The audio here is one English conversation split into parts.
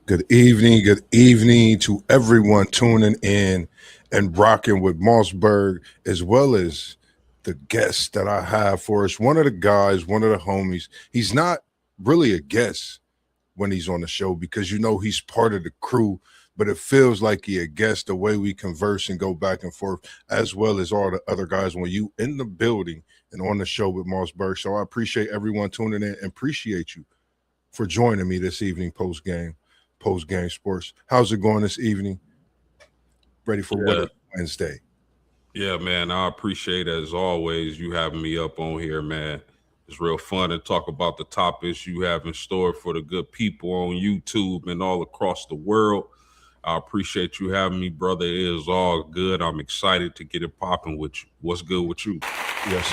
Good evening to everyone tuning in and rocking with MossBurgh, as well as the guest that I have for us. One of the guys, one of the homies. He's not really a guest when he's on the show because he's part of the crew, but it feels like he a guest the way we converse and go back and forth, as well as all the other guys when you in the building and on the show with MossBurgh. So I appreciate everyone tuning in and appreciate you for joining me this evening post game sports. How's it going this evening? Ready for what Yeah, is Wednesday? yeah, man. I appreciate as always you having me up on here, man. It's real fun to talk about the topics you have in store for the good people on YouTube and all across the world. I appreciate you having me, brother. It is all good. I'm excited to get it popping with you. What's good with you? Yes,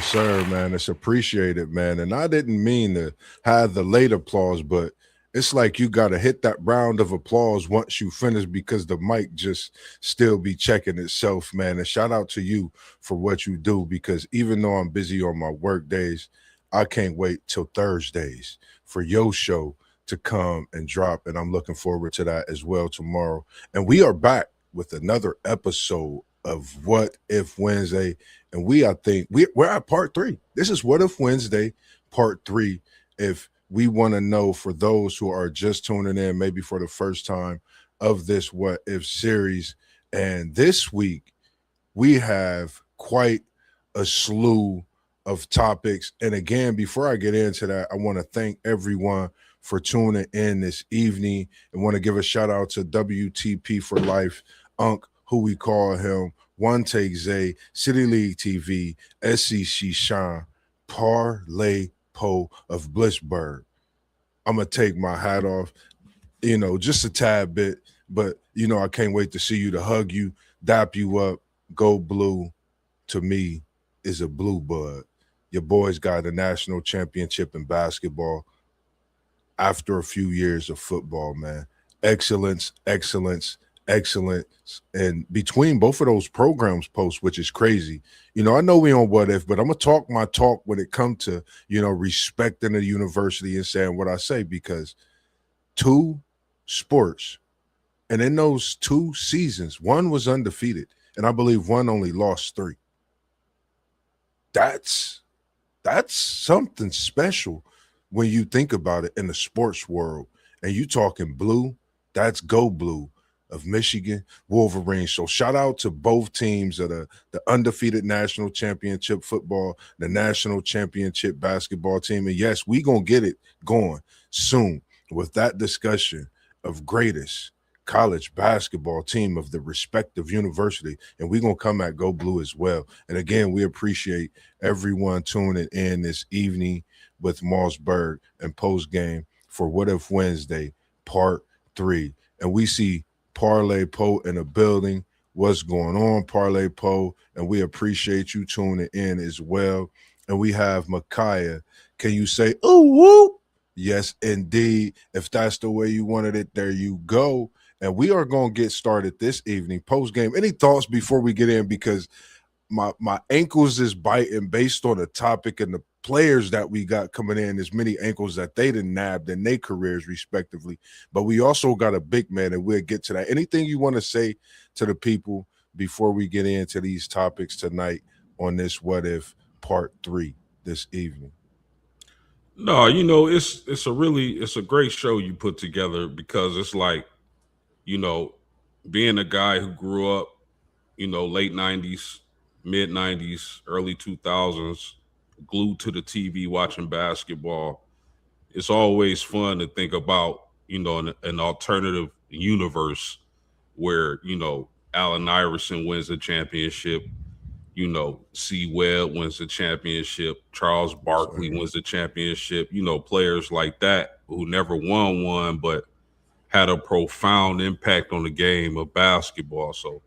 sir, man. It's appreciated, man. And I didn't mean to have the late applause, but it's like you got to hit that round of applause once you finish because the mic just still be checking itself, man. And shout out to you for what you do because even though I'm busy on my work days, I can't wait till Thursdays for your show to come and drop. And I'm looking forward to that as well tomorrow. And we are back with another episode of What If Wednesday. And I think we're at part three. This is What If Wednesday, part three. If we want to know for those who are just tuning in, maybe for the first time of this What If series. And this week, we have quite a slew of topics. And again, before I get into that, I want to thank everyone for tuning in this evening and want to give a shout out to WTP for Life, Unc, who we call him, One Take Zay, City League TV, SEC Shine, Parlay Poe of Blissburg. I'm going to take my hat off, just a tad bit, but, I can't wait to see you, to hug you, dap you up. Go Blue to me is a blue bud. Your boys got a national championship in basketball after a few years of football, man. Excellence, excellence, excellence. And between both of those programs posts, which is crazy. I know we on What If, but I'm gonna talk my talk when it comes to, respecting the university and saying what I say, because two sports, and in those 2 seasons, one was undefeated, and I believe one only lost three. That's something special when you think about it in the sports world. And you talking blue, that's Go Blue of Michigan Wolverines. So shout out to both teams of the undefeated national championship football, the national championship basketball team. And yes, we gonna get it going soon with that discussion of greatest college basketball team of the respective university. And we're going to come at Go Blue as well. And again, we appreciate everyone tuning in this evening with MossBurgh and post game for What If Wednesday, part three. And we see Parlay Poe in the building. What's going on, Parlay Poe? And we appreciate you tuning in as well. And we have Micaiah. Can you say, ooh, woo? Yes, indeed. If that's the way you wanted it, there you go. And we are going to get started this evening post game. Any thoughts before we get in? Because my ankles is biting based on the topic and the players that we got coming in. As many ankles that they done nabbed in their careers, respectively. But we also got a big man, and we'll get to that. Anything you want to say to the people before we get into these topics tonight on this What If Part 3 this evening? No, it's a great show you put together because it's like, you know, being a guy who grew up, late '90s, mid '90s, early 2000s, glued to the TV watching basketball. It's always fun to think about, an alternative universe where, Allen Iverson wins the championship, C. Webb wins the championship, Charles Barkley So, wins the championship, players like that who never won one, but had a profound impact on the game of basketball. So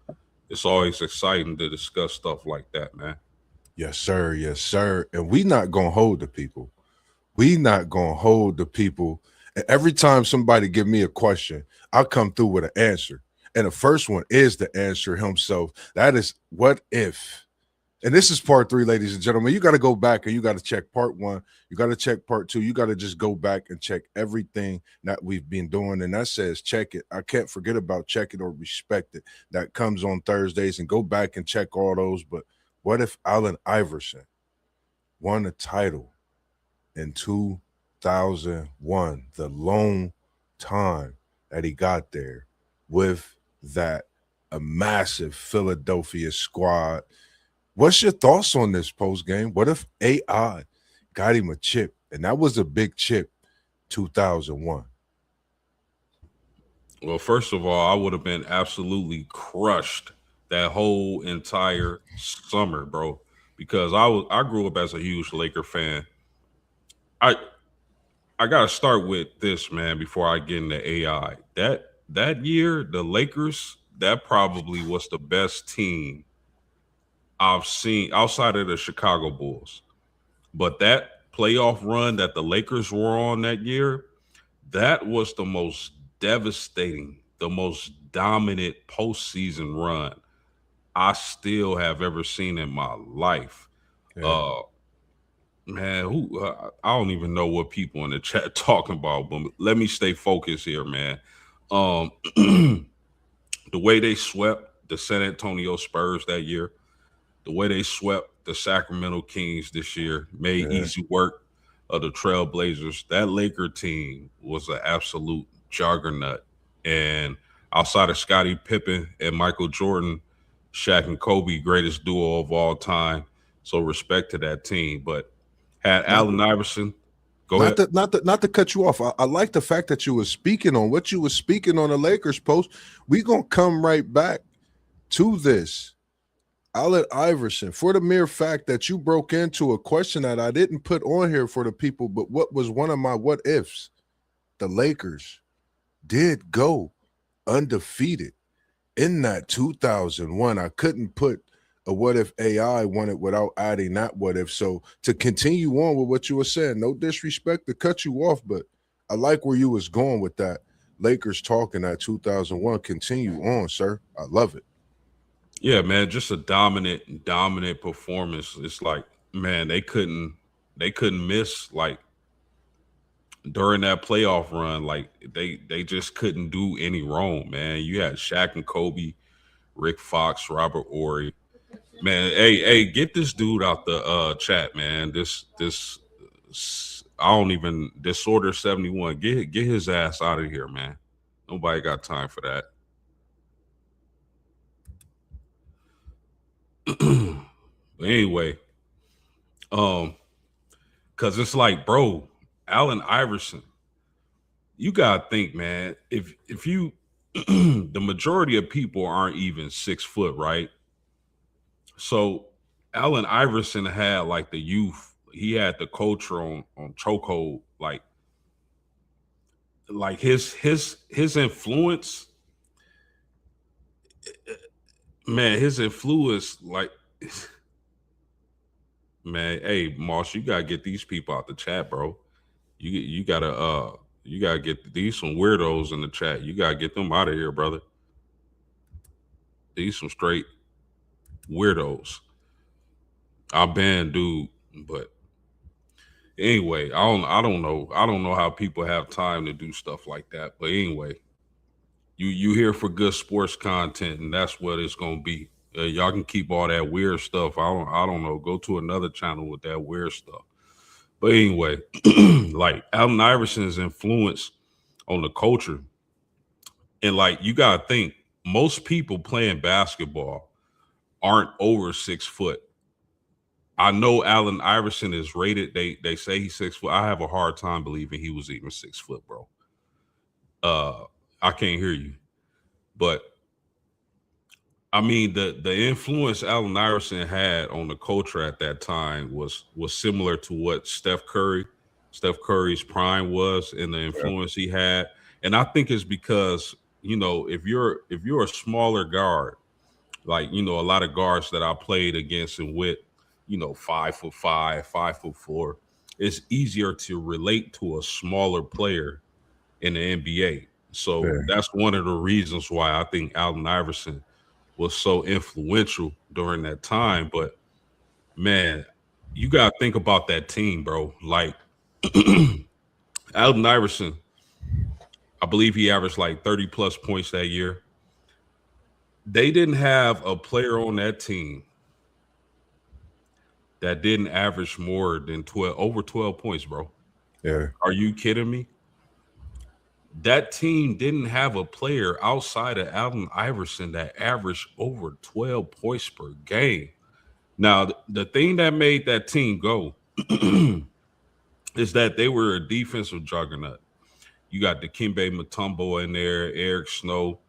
it's always exciting to discuss stuff like that, man. yes, sir. Yes, sir. And we not going to hold the people. We not going to hold the people. And every time somebody give me a question, I'll come through with an answer. And the first one is the answer himself. That is, what if And this is part three, ladies and gentlemen. You got to go back and you got to check part one. You got to check part two. You got to just go back and check everything that we've been doing. And that says check it. I can't forget about check it or respect it. That comes on Thursdays, and go back and check all those. But what if Allen Iverson won a title in 2001, the lone time that he got there with that a massive Philadelphia squad? What's your thoughts on this post game? What if AI got him a chip, and that was a big chip, 2001? Well, first of all, I would have been absolutely crushed that whole entire summer, bro, because I grew up as a huge Laker fan. I I gotta start with this, man, before I get into AI. That year, the Lakers, that probably was the best team I've seen outside of the Chicago Bulls. But that playoff run that the Lakers were on that year, that was the most devastating, the most dominant postseason run I still have ever seen in my life. Yeah. Uh, man, who I don't even know what people in the chat talking about, but let me stay focused here, man. Um, the way they swept the San Antonio Spurs that year, the way they swept the Sacramento Kings this year, made Yeah. easy work of the Trailblazers. That Laker team was an absolute juggernaut. And outside of Scottie Pippen and Michael Jordan, Shaq and Kobe, greatest duo of all time. So respect to that team. But had Not Allen to, Iverson, go not ahead. to, not to, not to cut you off. I like the fact that you were speaking on what you were speaking on the Lakers post. We gonna come right back to this. Allen Iverson, for the mere fact that you broke into a question that I didn't put on here for the people, but what was one of my what ifs? The Lakers did go undefeated in that 2001. I couldn't put a what if AI won it without adding that what if. So to continue on with what you were saying, no disrespect to cut you off, but I like where you was going with that. Lakers talking that 2001. Continue on, sir. I love it. Yeah, man, just a dominant performance. It's like, man, they couldn't miss like during that playoff run. Like they just couldn't do any wrong, man. You had Shaq and Kobe, Rick Fox, Robert Ory. Man, hey, get this dude out the chat, man. I don't even Disorder 71. Get his ass out of here, man. Nobody got time for that. But anyway, um, cause it's like, bro, Allen Iverson, you gotta think, man. If you the majority of people aren't even 6 foot, right? So Allen Iverson had like the youth, he had the culture on chokehold, like his influence, man, his influence, like man, hey Moss, you gotta get these people out the chat, bro. You gotta get these some weirdos in the chat. You gotta get them out of here, brother. These some straight weirdos. I banned dude, but anyway, I don't know how people have time to do stuff like that. But anyway, you here for good sports content, and that's what it's gonna be. Y'all can keep all that weird stuff. I don't know. Go to another channel with that weird stuff. But anyway, like Allen Iverson's influence on the culture, and like you gotta think, most people playing basketball aren't over 6 foot. I know Allen Iverson is rated. They say he's 6 foot. I have a hard time believing he was even 6 foot, bro. Uh, I can't hear you. But I mean, the influence Allen Iverson had on the culture at that time was similar to what Steph Curry's prime was, and the Yeah. influence he had. And I think it's because if you're a smaller guard, like a lot of guards that I played against and with, 5'5", 5'4", it's easier to relate to a smaller player in the NBA. So Yeah. that's one of the reasons why I think Allen Iverson was so influential during that time. But Man, you got to think about that team, bro. Like Alden Iverson, I believe he averaged like 30 plus points that year. They didn't have a player on that team that didn't average more than 12 over 12 points, bro. Yeah, Are you kidding me? That team didn't have a player outside of Allen Iverson that averaged over 12 points per game. Now, the thing that made that team go is that they were a defensive juggernaut. You got Dikembe Mutombo in there, Eric Snow,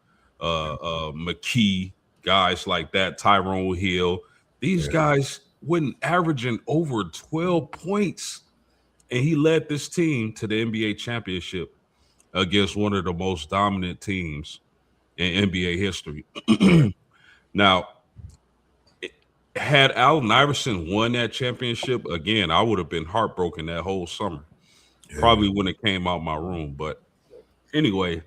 McKee, guys like that, Tyrone Hill. These yeah, guys wasn't averaging over 12 points. And he led this team to the NBA championship against one of the most dominant teams in NBA history. right. Now, had Allen Iverson won that championship again, I would have been heartbroken that whole summer. Yeah, Probably when it came out my room. But anyway,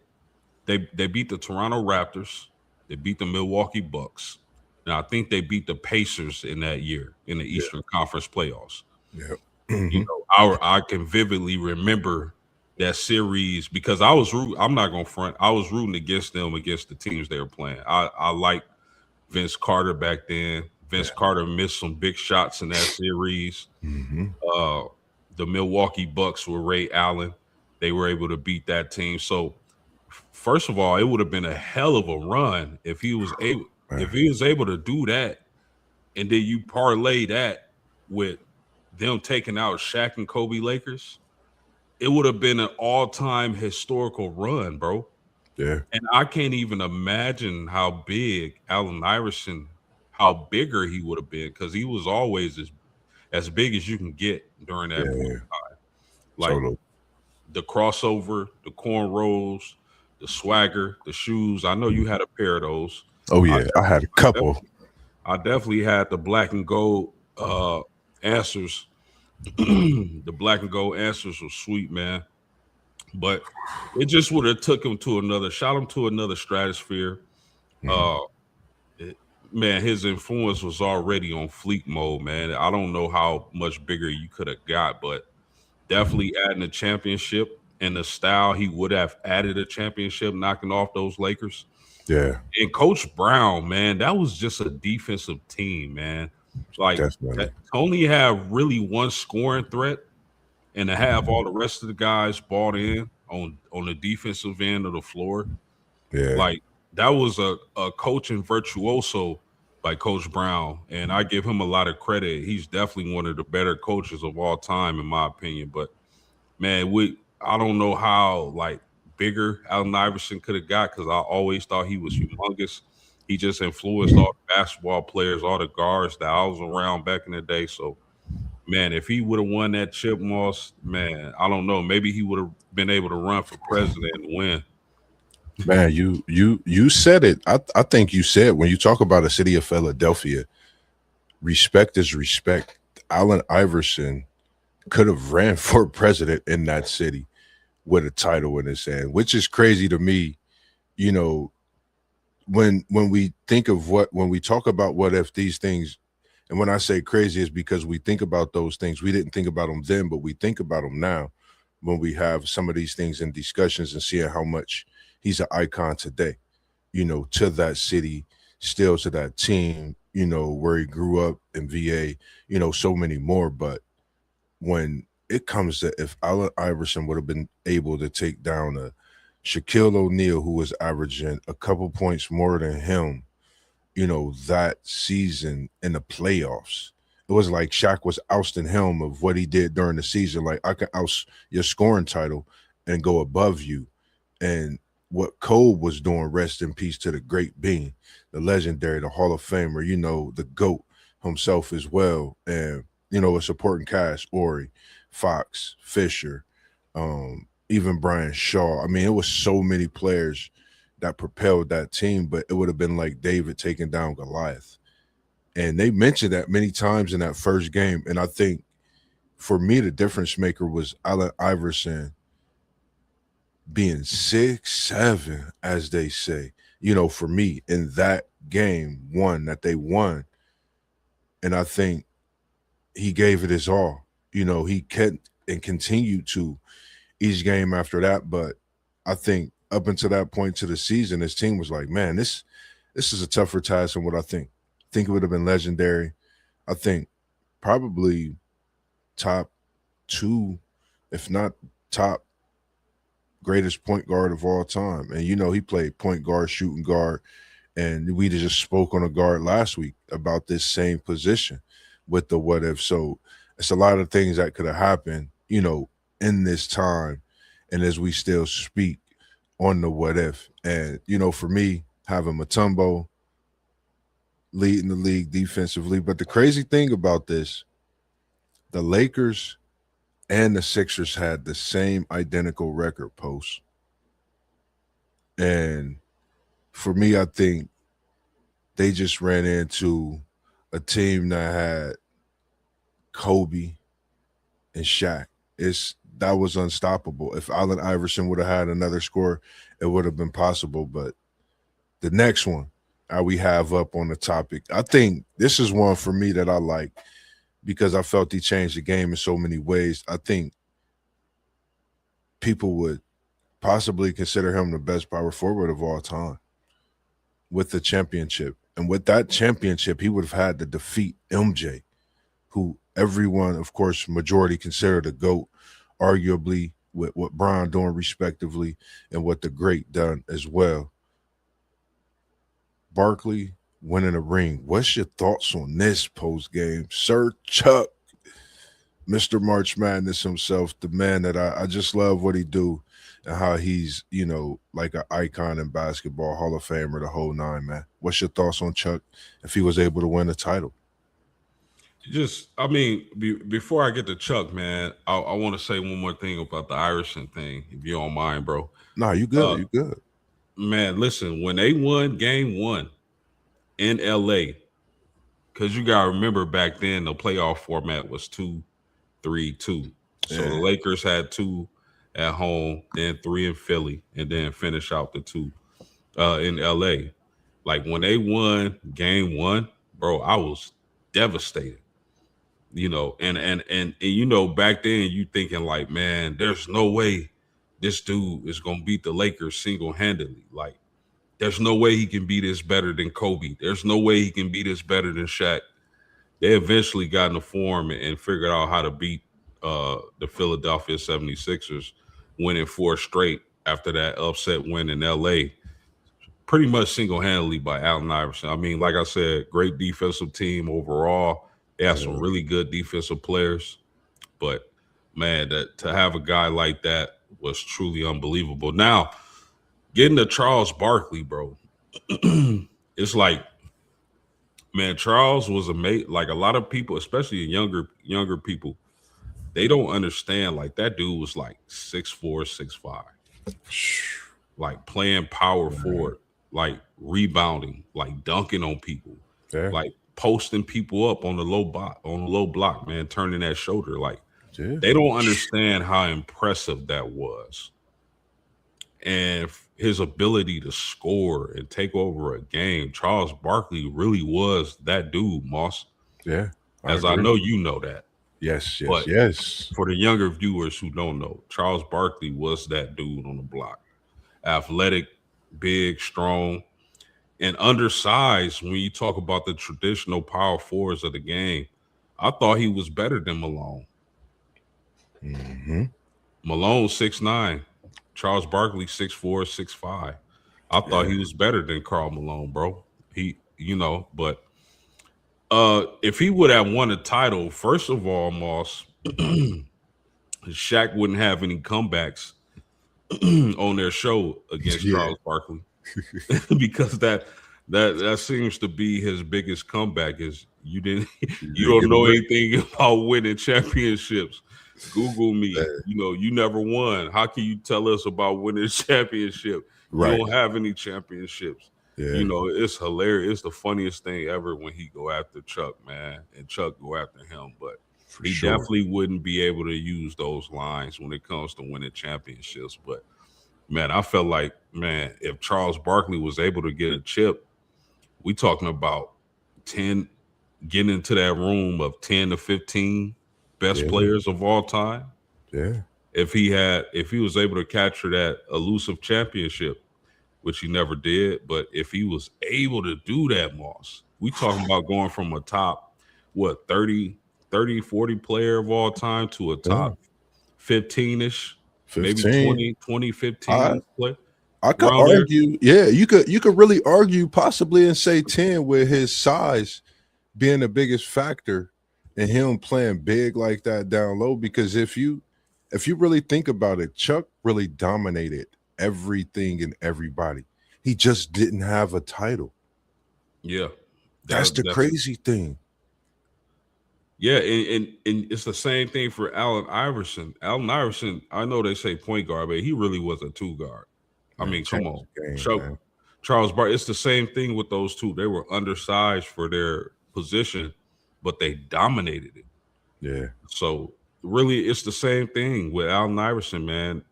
they beat the Toronto Raptors, they beat the Milwaukee Bucks. Now I think they beat the Pacers in that year in the yeah, Eastern Conference playoffs. yeah. You Hmm. know, I can vividly remember that series because I'm not gonna front. I was rooting against them against the teams they were playing. I like Vince Carter back then. Vince Yeah. Carter missed some big shots in that series. Hmm. Uh, the Milwaukee Bucks were Ray Allen. They were able to beat that team. So first of all, it would have been a hell of a run if Man. he was able to do that, and then you parlay that with them taking out Shaq and Kobe Lakers. It would have been an all-time historical run, bro. Yeah, And I can't even imagine how big Allen Iverson, how bigger he would have been, because he was always as big as you can get during that yeah, point. yeah. Like Totally. the crossover, the cornrows, the swagger, the shoes. I know you had a pair of those. Oh I yeah, I had a couple. definitely, I definitely had the black and gold answers. The black and gold answers were sweet, man. But it just would have took him to another, shot him to another stratosphere. Mhm. Uh, it- man, his influence was already on fleek mode, man. I don't know how much bigger you could have got, but definitely adding a championship and the style he would have added a championship, knocking off those Lakers. Yeah, And Coach Brown, man, that was just a defensive team, man. Like definitely. that, to only have really one scoring threat and to have all the rest of the guys bought in on the defensive end of the floor, Yeah, like that was a coaching virtuoso by Coach Brown, and I give him a lot of credit. He's definitely one of the better coaches of all time, in my opinion. But man, I don't know how like bigger Allen Iverson could have got because I always thought he was humongous. He just influenced all the basketball players, all the guards that I was around back in the day. So man, if he would have won that chip, Moss, man, I don't know. Maybe he would have been able to run for president and win. man. You said it. I think you said when you talk about a city of Philadelphia, respect is respect. Allen Iverson could have ran for president in that city with a title in his hand, which is crazy to me. You know, when we think of when we talk about what if these things, and when I say crazy is because we think about those things. We didn't think about them then, but we think about them now when we have some of these things in discussions and seeing how much he's an icon today, to that city, still to that team, where he grew up in VA, so many more. But when it comes to if Allen Iverson would have been able to take down a Shaquille O'Neal, who was averaging a couple points more than him, that season in the playoffs. It was like Shaq was ousting him of what he did during the season. Like, I can oust your scoring title and go above you. And what Cole was doing, rest in peace to the great Bean, the legendary, the Hall of Famer, the GOAT himself as well. And, a supporting cast, Ori, Fox, Fisher, even Brian Shaw. I mean, it was so many players that propelled that team, but it would have been like David taking down Goliath. And they mentioned that many times in that first game. And I think for me, the difference maker was Allen Iverson being 6'7", as they say, for me in that game one that they won. And I think he gave it his all. He kept and continued to each game after that. But I think up until that point to the season, his team was like, man, this is a tougher task than what I think. I think it would have been legendary. I think probably top two, if not top greatest point guard of all time. And he played point guard, shooting guard, and we just spoke on a guard last week about this same position with the what if. So it's a lot of things that could have happened, in this time, and as we still speak on the what if. And for me, having Matumbo leading the league defensively, but the crazy thing about this, the Lakers and the Sixers had the same identical record post. And for me, I think they just ran into a team that had Kobe and Shaq. That was unstoppable. If Allen Iverson would have had another score, it would have been possible. But the next one we have up on the topic, I think this is one for me that I like because I felt he changed the game in so many ways. I think people would possibly consider him the best power forward of all time with the championship. And with that championship, he would have had to defeat MJ, who everyone, of course, majority considered a GOAT, arguably with what Bron doing respectively and what the great done as well. Barkley winning a ring. What's your thoughts on this post game? Sir Chuck, Mr. March Madness himself, the man that I just love what he do and how he's, like an icon in basketball, Hall of Famer, the whole nine, man. What's your thoughts on Chuck if he was able to win a title? Just, I mean, before I get to Chuck, man, I want to say one more thing about the Iverson thing, if you don't mind, bro. Nah, you good. Uh, You good. Man, listen, when they won game one in LA, because you got to remember back then the playoff format was 2-3-2. So the Yeah. Lakers had two at home, then three in Philly, and then finish out the two in LA. Like when they won game one, bro, I was devastated. Back then you thinking like, man, there's no way this dude is gonna beat the Lakers single handedly. Like, there's no way he can be this better than Kobe. There's no way he can be this better than Shaq. They eventually got in the form and figured out how to beat the Philadelphia 76ers, winning four straight after that upset win in LA, pretty much single handedly by Allen Iverson. I mean, like I said, great defensive team overall. They have some Yeah. really good defensive players, but man, that to have a guy like that was truly unbelievable. Now, getting to Charles Barkley, bro, it's like, man, Charles was amazing. Like a lot of people, especially younger people, they don't understand. Like that dude was like 6'4", 6'5", like playing power Man. forward, like rebounding, like dunking on people, Yeah. like posting people up on the low block, man, turning that shoulder. Like Yeah. they don't understand how impressive that was. And his ability to score and take over a game. Charles Barkley really was that dude, Moss, Yeah. I as I agree. know you know that. Yes. Yes. But Yes. for the younger viewers who don't know, Charles Barkley was that dude on the block. Athletic, big, strong, and undersized. When you talk about the traditional power forwards of the game, I thought he was better than Malone. Hmm. Malone 6'9", Charles Barkley 6'4", 6'5". I thought Yeah. he was better than Carl Malone, bro. But if he would have won a title, first of all, Moss, Shaq wouldn't have any comebacks on their show against Yeah. Charles Barkley because that seems to be his biggest comeback is You you didn't don't get a know ring. anything about winning championships. Google me. Yeah. You never won. How can you tell us about winning a championship? You Right. don't have any championships. Yeah. It's hilarious. It's the funniest thing ever when he go after Chuck, man, and Chuck go after him. But For he sure. definitely wouldn't be able to use those lines when it comes to winning championships. But man, I felt like, man, if Charles Barkley was able to get a chip, we talking about 10. getting into that room of 10 to 15 best Yeah, players of all time, yeah, if he was able to capture that elusive championship, which he never did, but if he was able to do that, Moss, we talking about going from a top, what, 40 player of all time to a yeah. top 15-ish, maybe 15. 20 I 15 play I could around there. argue, yeah, you could really argue possibly and say 10 with his size being the biggest factor in him playing big like that down low. Because if you really think about it, Chuck really dominated everything and everybody. He just didn't have a title. Yeah. That's the That's crazy thing. yeah, and it's the same thing for Allen Iverson. Allen Iverson, I know they say point guard, but he really was a two guard. I Man, mean, come changed on. the game, Chuck, man. Charles Bart, it's the same thing with those two. They were undersized for their position, but they dominated it. Yeah, So really, it's the same thing with Allen Iverson, man.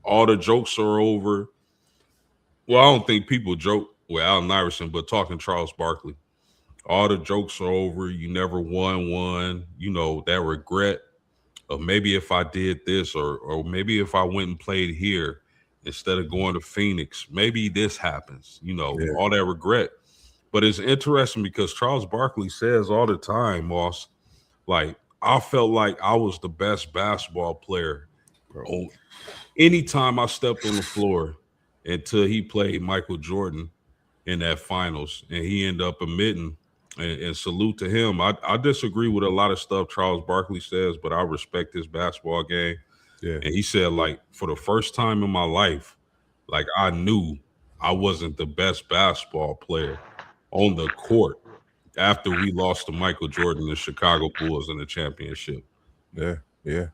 All the jokes are over. Well, I don't think people joke with Allen Iverson, but talking Charles Barkley, all the jokes are over. You never won one. You know that regret of maybe if I did this, or maybe if I went and played here instead of going to Phoenix, maybe this happens. You know, yeah, all that regret. But it's interesting because Charles Barkley says all the time, Moss, like I felt like I was the best basketball player bro. on anytime I stepped on the floor until he played Michael Jordan in that finals, and he ended up admitting. And salute to him. I disagree with a lot of stuff Charles Barkley says, but I respect his basketball game. Yeah, And he said, like, for the first time in my life, like I knew I wasn't the best basketball player on the court after we lost to Michael Jordan and Chicago Bulls in the championship. yeah, yeah.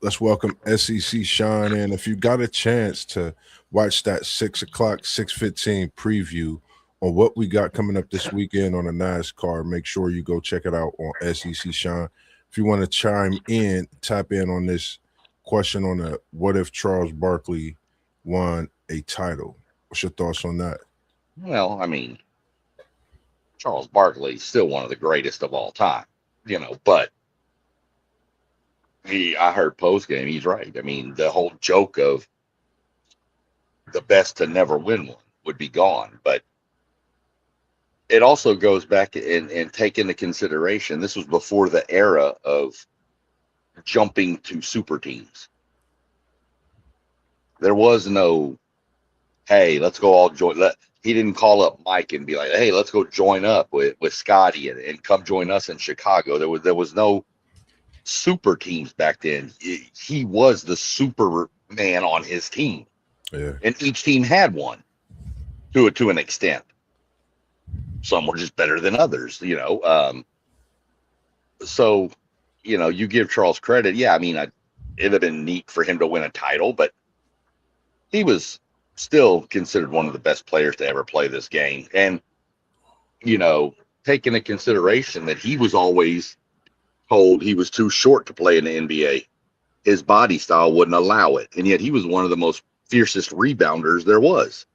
Let's welcome SEC Sean in. If you got a chance to watch that 6 o'clock, 6:15 preview on what we got coming up this weekend on the NASCAR, make sure you go check it out on SEC Sean. If you want to chime in, tap in on this question on the what if Charles Barkley won a title? What's your thoughts on that? Well, I mean, Charles Barkley's still one of the greatest of all time, but I heard post game, he's right. I mean, the whole joke of the best to never win one would be gone. But it also goes back and take into consideration this was before the era of jumping to super teams. There was no, hey, let's go all join. He didn't call up Mike and be like, hey, let's go join up with Scotty and come join us in Chicago. There was no super teams back then. He was the Superman on his team, Yeah, and each team had one to an extent. Some were just better than others. So, you give Charles credit. Yeah, I mean, it'd have been neat for him to win a title, but he was still considered one of the best players to ever play this game. And, take into consideration that he was always told he was too short to play in the NBA. His body style wouldn't allow it. And yet he was one of the most fiercest rebounders there was.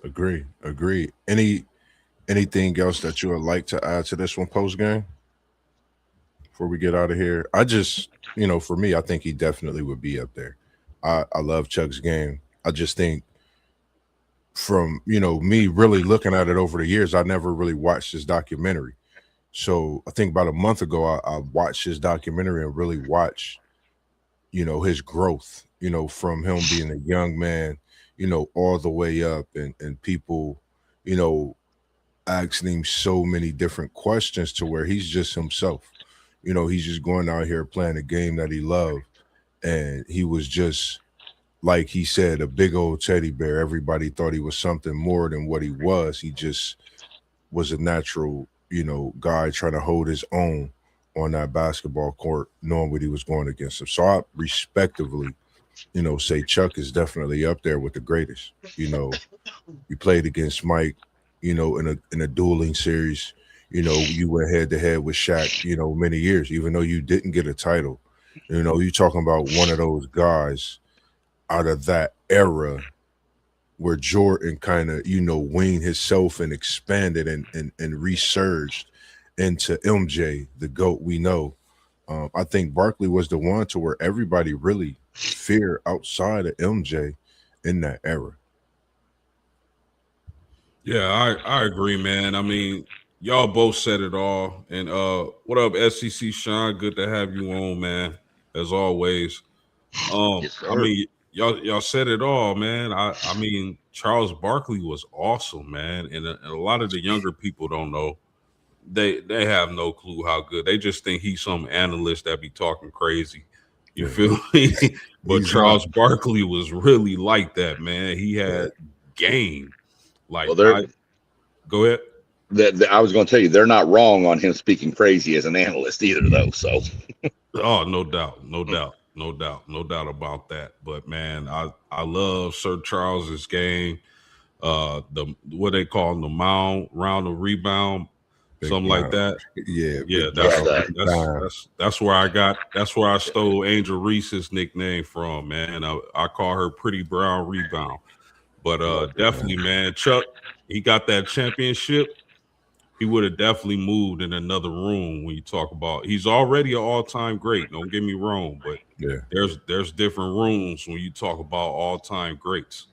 agree. Anything else that you would like to add to this one post game before we get out of here? I just, for me, I think he definitely would be up there. I love Chuck's game. I just think from, me really looking at it over the years, I never really watched his documentary. So I think about a month ago, I watched his documentary and really watched, his growth, from him being a young man, all the way up and people, you know, asking him so many different questions to where he's just himself. He's just going out here playing a game that he loved. And he was just, like he said, a big old teddy bear. Everybody thought he was something more than what he was. He just was a natural, guy trying to hold his own on that basketball court, knowing what he was going against him. So I respectively, say Chuck is definitely up there with the greatest. You played against Mike, in a dueling series. You went head to head with Shaq, many years, even though you didn't get a title. You're talking about one of those guys out of that era where Jordan kind of, weaned himself and expanded and resurged into MJ, the GOAT we know. I think Barkley was the one to where everybody really feared outside of MJ in that era. Yeah, I agree, man. I mean, y'all both said it all. And what up, SEC Sean? Good to have you on, man. As always. Yes, I sir. mean, y'all said it all, man. I mean, Charles Barkley was awesome, man. And a lot of the younger people don't know. They have no clue how good. They just think he's some analyst that be talking crazy. You Yeah, feel me? But he's not. Charles Barkley was really like that, man. He Yeah, had game. Like Well, they're I go ahead. I was going to tell you they're not wrong on him speaking crazy as an analyst either, though. So Oh, no doubt, no doubt, no doubt, no doubt about that. But man, I love Sir Charles's game. The what they call the mound round of rebound, big something like man. that. Yeah, Yeah, big that's yeah, man, the big that's man. that's that's where I got. That's where I stole Angel Reese's nickname from, man. I call her Pretty Brown Rebound. But Love it, man. definitely, man, Chuck, he got that championship. He would have definitely moved in another room when you talk about. He's already an all-time great. Don't get me wrong, but Yeah, there's different rooms when you talk about all-time greats.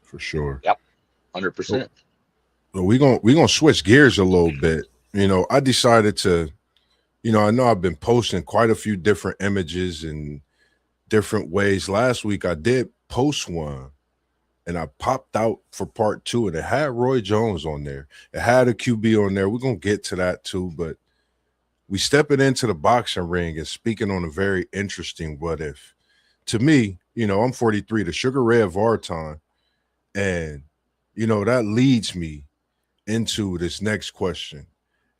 for sure. yep, 100%. So, we're gonna switch gears a little bit. I decided to. I know I've been posting quite a few different images and different ways. Last week I did post one and I popped out for part two, and it had Roy Jones on there. It had a QB on there. We're gonna get to that too, but we stepping into the boxing ring and speaking on a very interesting what if. To me, I'm 43, the Sugar Ray of our time, and that leads me into this next question.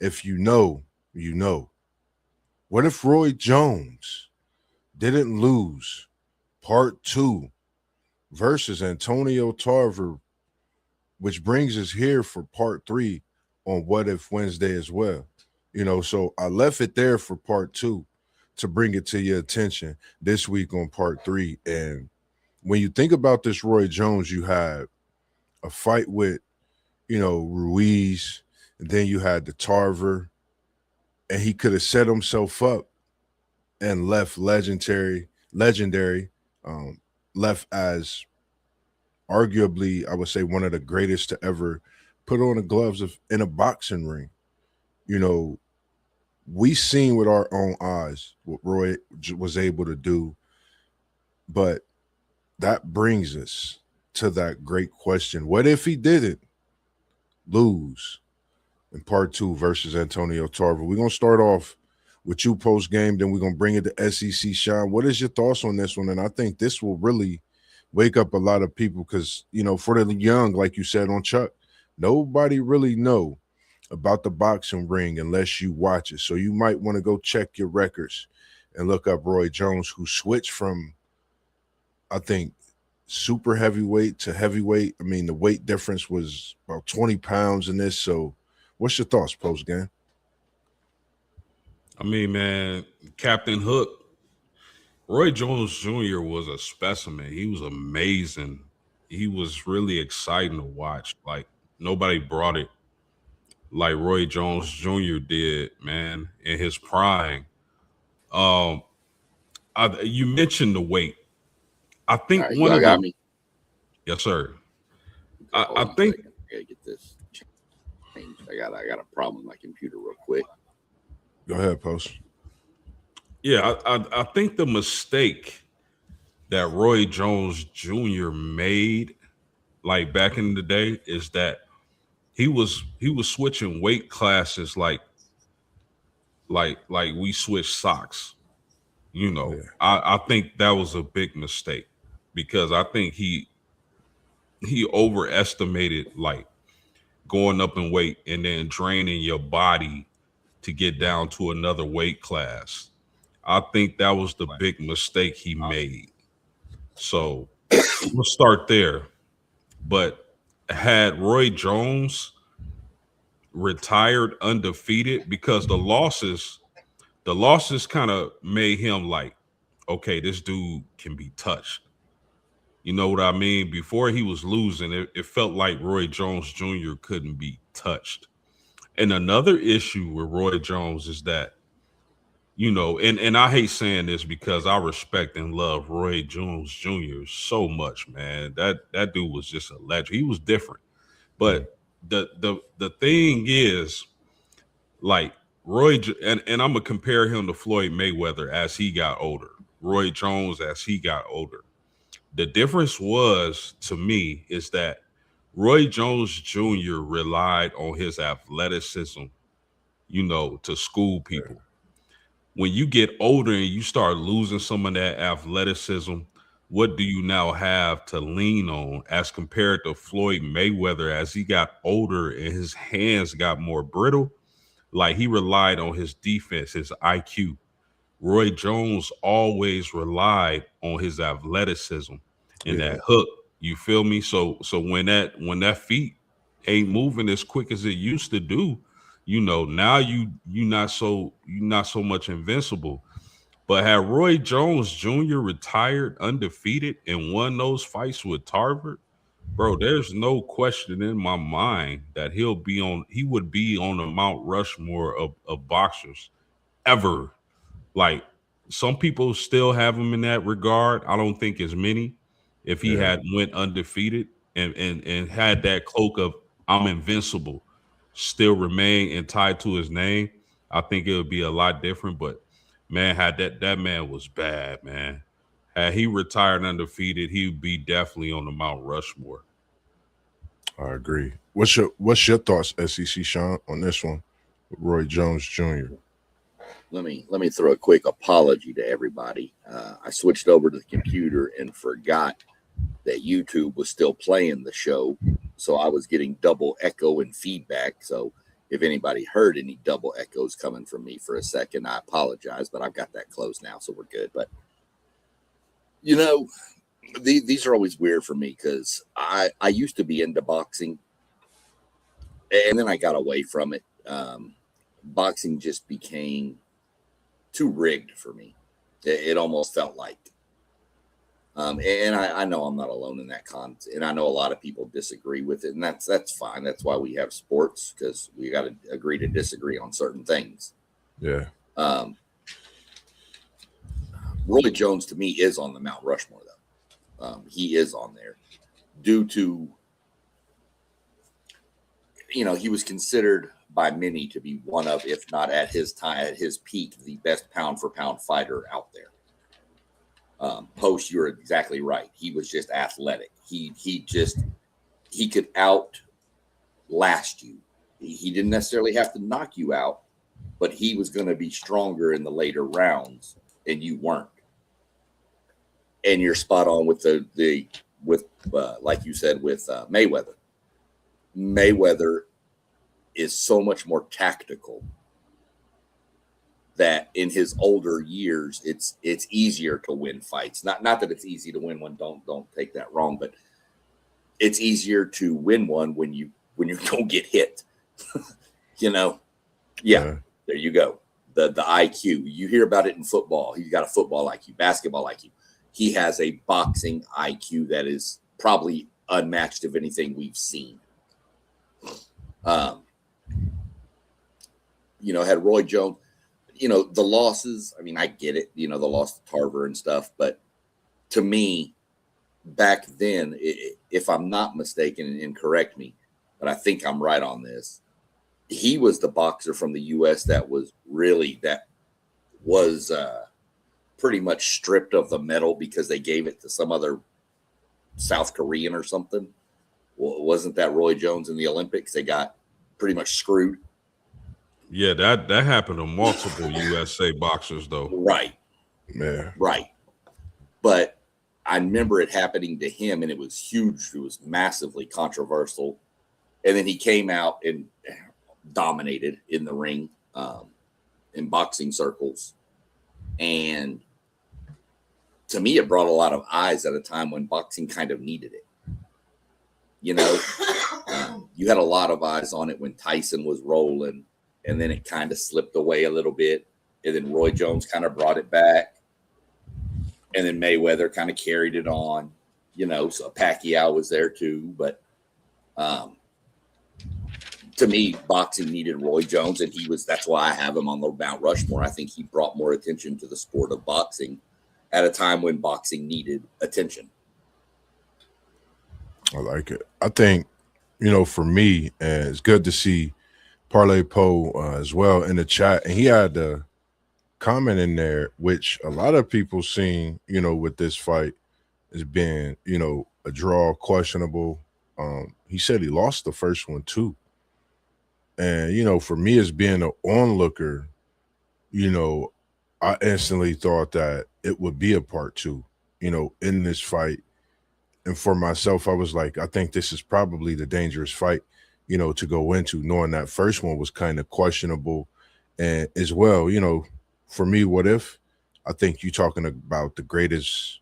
If you know, you know. What if Roy Jones didn't lose part two versus Antonio Tarver, which brings us here for part three on What If Wednesday as well. So I left it there for part two to bring it to your attention this week on part three. And when you think about this Roy Jones, you had a fight with, Ruiz, and then you had the Tarver, and he could have set himself up and left legendary, um, left as arguably, I would say, one of the greatest to ever put on the gloves of in a boxing ring. You know, we seen with our own eyes what Roy was able to do, but that brings us to that great question: what if he didn't lose in part two versus Antonio Tarver? We're gonna start off with you post game, then we're gonna bring it to SEC Sean. What is your thoughts on this one? And I think this will really wake up a lot of people because for the young, like you said on Chuck, nobody really know about the boxing ring unless you watch it. So you might want to go check your records and look up Roy Jones, who switched from, I think, super heavyweight to heavyweight. I mean, the weight difference was about 20 pounds in this. So what's your thoughts post game? I mean, man, Captain Hook, Roy Jones Jr. was a specimen. He was amazing. He was really exciting to watch. Like nobody brought it like Roy Jones Jr. did, man, in his prime. Um, you mentioned the weight. I All think right, one y'all of got the me. yes, sir. Okay, I hold on a think second. I gotta get this changed. I got a problem with my computer real quick. Go ahead, post. yeah, I think the mistake that Roy Jones Jr. made, like back in the day, is that he was switching weight classes like we switch socks. Yeah, I think that was a big mistake because I think he overestimated like going up in weight and then draining your body to get down to another weight class. I think that was the big mistake he made. So we'll start there. But had Roy Jones retired undefeated because the losses kind of made him like, okay, this dude can be touched. You know what I mean? Before he was losing, it felt like Roy Jones Jr. couldn't be touched. And another issue with Roy Jones is that, and I hate saying this because I respect and love Roy Jones Jr. so much, man. That dude was just a legend. He was different. But the thing is, like and I'm gonna compare him to Floyd Mayweather as he got older, Roy Jones as he got older. The difference was, to me, is that Roy Jones Jr. relied on his athleticism, to school people. When you get older and you start losing some of that athleticism, what do you now have to lean on as compared to Floyd Mayweather as he got older and his hands got more brittle? Like, he relied on his defense, his IQ. Roy Jones always relied on his athleticism and that hook. You feel me? So when that feet ain't moving as quick as it used to do, now you not so much invincible. But had Roy Jones Jr. retired undefeated and won those fights with Tarver, bro, there's no question in my mind that he would be on the Mount Rushmore of boxers ever. Like, some people still have him in that regard. I don't think as many. If he had went undefeated and had that cloak of I'm invincible still remain and tied to his name, I think it would be a lot different. But man, had that man was bad, man. Had he retired undefeated, he would be definitely on the Mount Rushmore. I agree. What's your thoughts, SEC Sean, on this one, Roy Jones Jr.? Let me throw a quick apology to everybody. I switched over to the computer and forgot that YouTube was still playing the show, so I was getting double echo and feedback. So if anybody heard any double echoes coming from me for a second, I apologize, but I've got that closed now, so we're good. But these are always weird for me because I used to be into boxing, and then I got away from it. Boxing just became too rigged for me. It almost felt like. And I know I'm not alone in that and I know a lot of people disagree with it, and that's fine. That's why we have sports, because we got to agree to disagree on certain things. Yeah. Roy Jones to me is on the Mount Rushmore, though. He is on there due to, he was considered by many to be one of, if not at his time, at his peak, the best pound for pound fighter out there. Post, you're exactly right. He was just athletic. He could outlast you. He didn't necessarily have to knock you out, but he was going to be stronger in the later rounds, and you weren't. And you're spot on with like you said, with Mayweather. Mayweather is so much more tactical that in his older years, it's easier to win fights. Not that it's easy to win one. Don't take that wrong, but it's easier to win one when you don't get hit. Yeah, there you go. The IQ. You hear about it in football. He's got a football IQ, basketball IQ. He has a boxing IQ that is probably unmatched of anything we've seen. Had Roy Jones, the losses, I mean, I get it, the loss to Tarver and stuff, but to me, back then, if I'm not mistaken, and correct me, but I think I'm right on this, he was the boxer from the U.S. that was pretty much stripped of the medal because they gave it to some other South Korean or something. Well, wasn't that Roy Jones in the Olympics? They got pretty much screwed. Yeah, that happened to multiple USA boxers, though. Right. Yeah. Right. But I remember it happening to him, and it was huge. It was massively controversial. And then he came out and dominated in the ring, in boxing circles. And to me, it brought a lot of eyes at a time when boxing kind of needed it. You had a lot of eyes on it when Tyson was rolling, and then it kind of slipped away a little bit. And then Roy Jones kind of brought it back. And then Mayweather kind of carried it on. So Pacquiao was there too. But to me, boxing needed Roy Jones, and that's why I have him on the Mount Rushmore. I think he brought more attention to the sport of boxing at a time when boxing needed attention. I like it. I think, for me, it's good to see Parlay Poe as well in the chat. And he had a comment in there, which a lot of people seen, with this fight as being, a draw, questionable. He said he lost the first one too. And, for me as being an onlooker, I instantly thought that it would be a part two, in this fight. And for myself, I was like, I think this is probably the dangerous fight, to go into, knowing that first one was kind of questionable. And as well, for me, what if? I think you're talking about the greatest,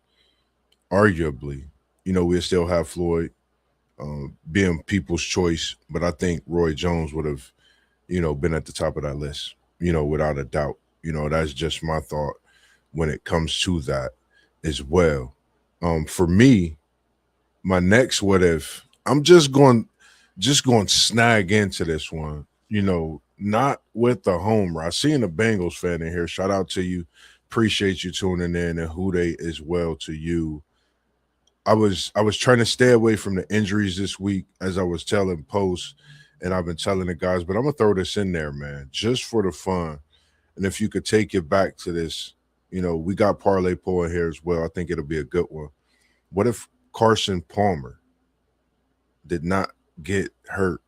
arguably, we still have Floyd being people's choice, but I think Roy Jones would have, been at the top of that list, without a doubt. That's just my thought when it comes to that as well. For me, my next what if, I'm just going to snag into this one, not with the homer. I seen a Bengals fan in here. Shout out to you. Appreciate you tuning in, and Hude as well to you. I was trying to stay away from the injuries this week, as I was telling posts, and I've been telling the guys, but I'm gonna throw this in there, man, just for the fun. And if you could take it back to this, we got Parlay Poe in here as well. I think it'll be a good one. What if Carson Palmer did not get hurt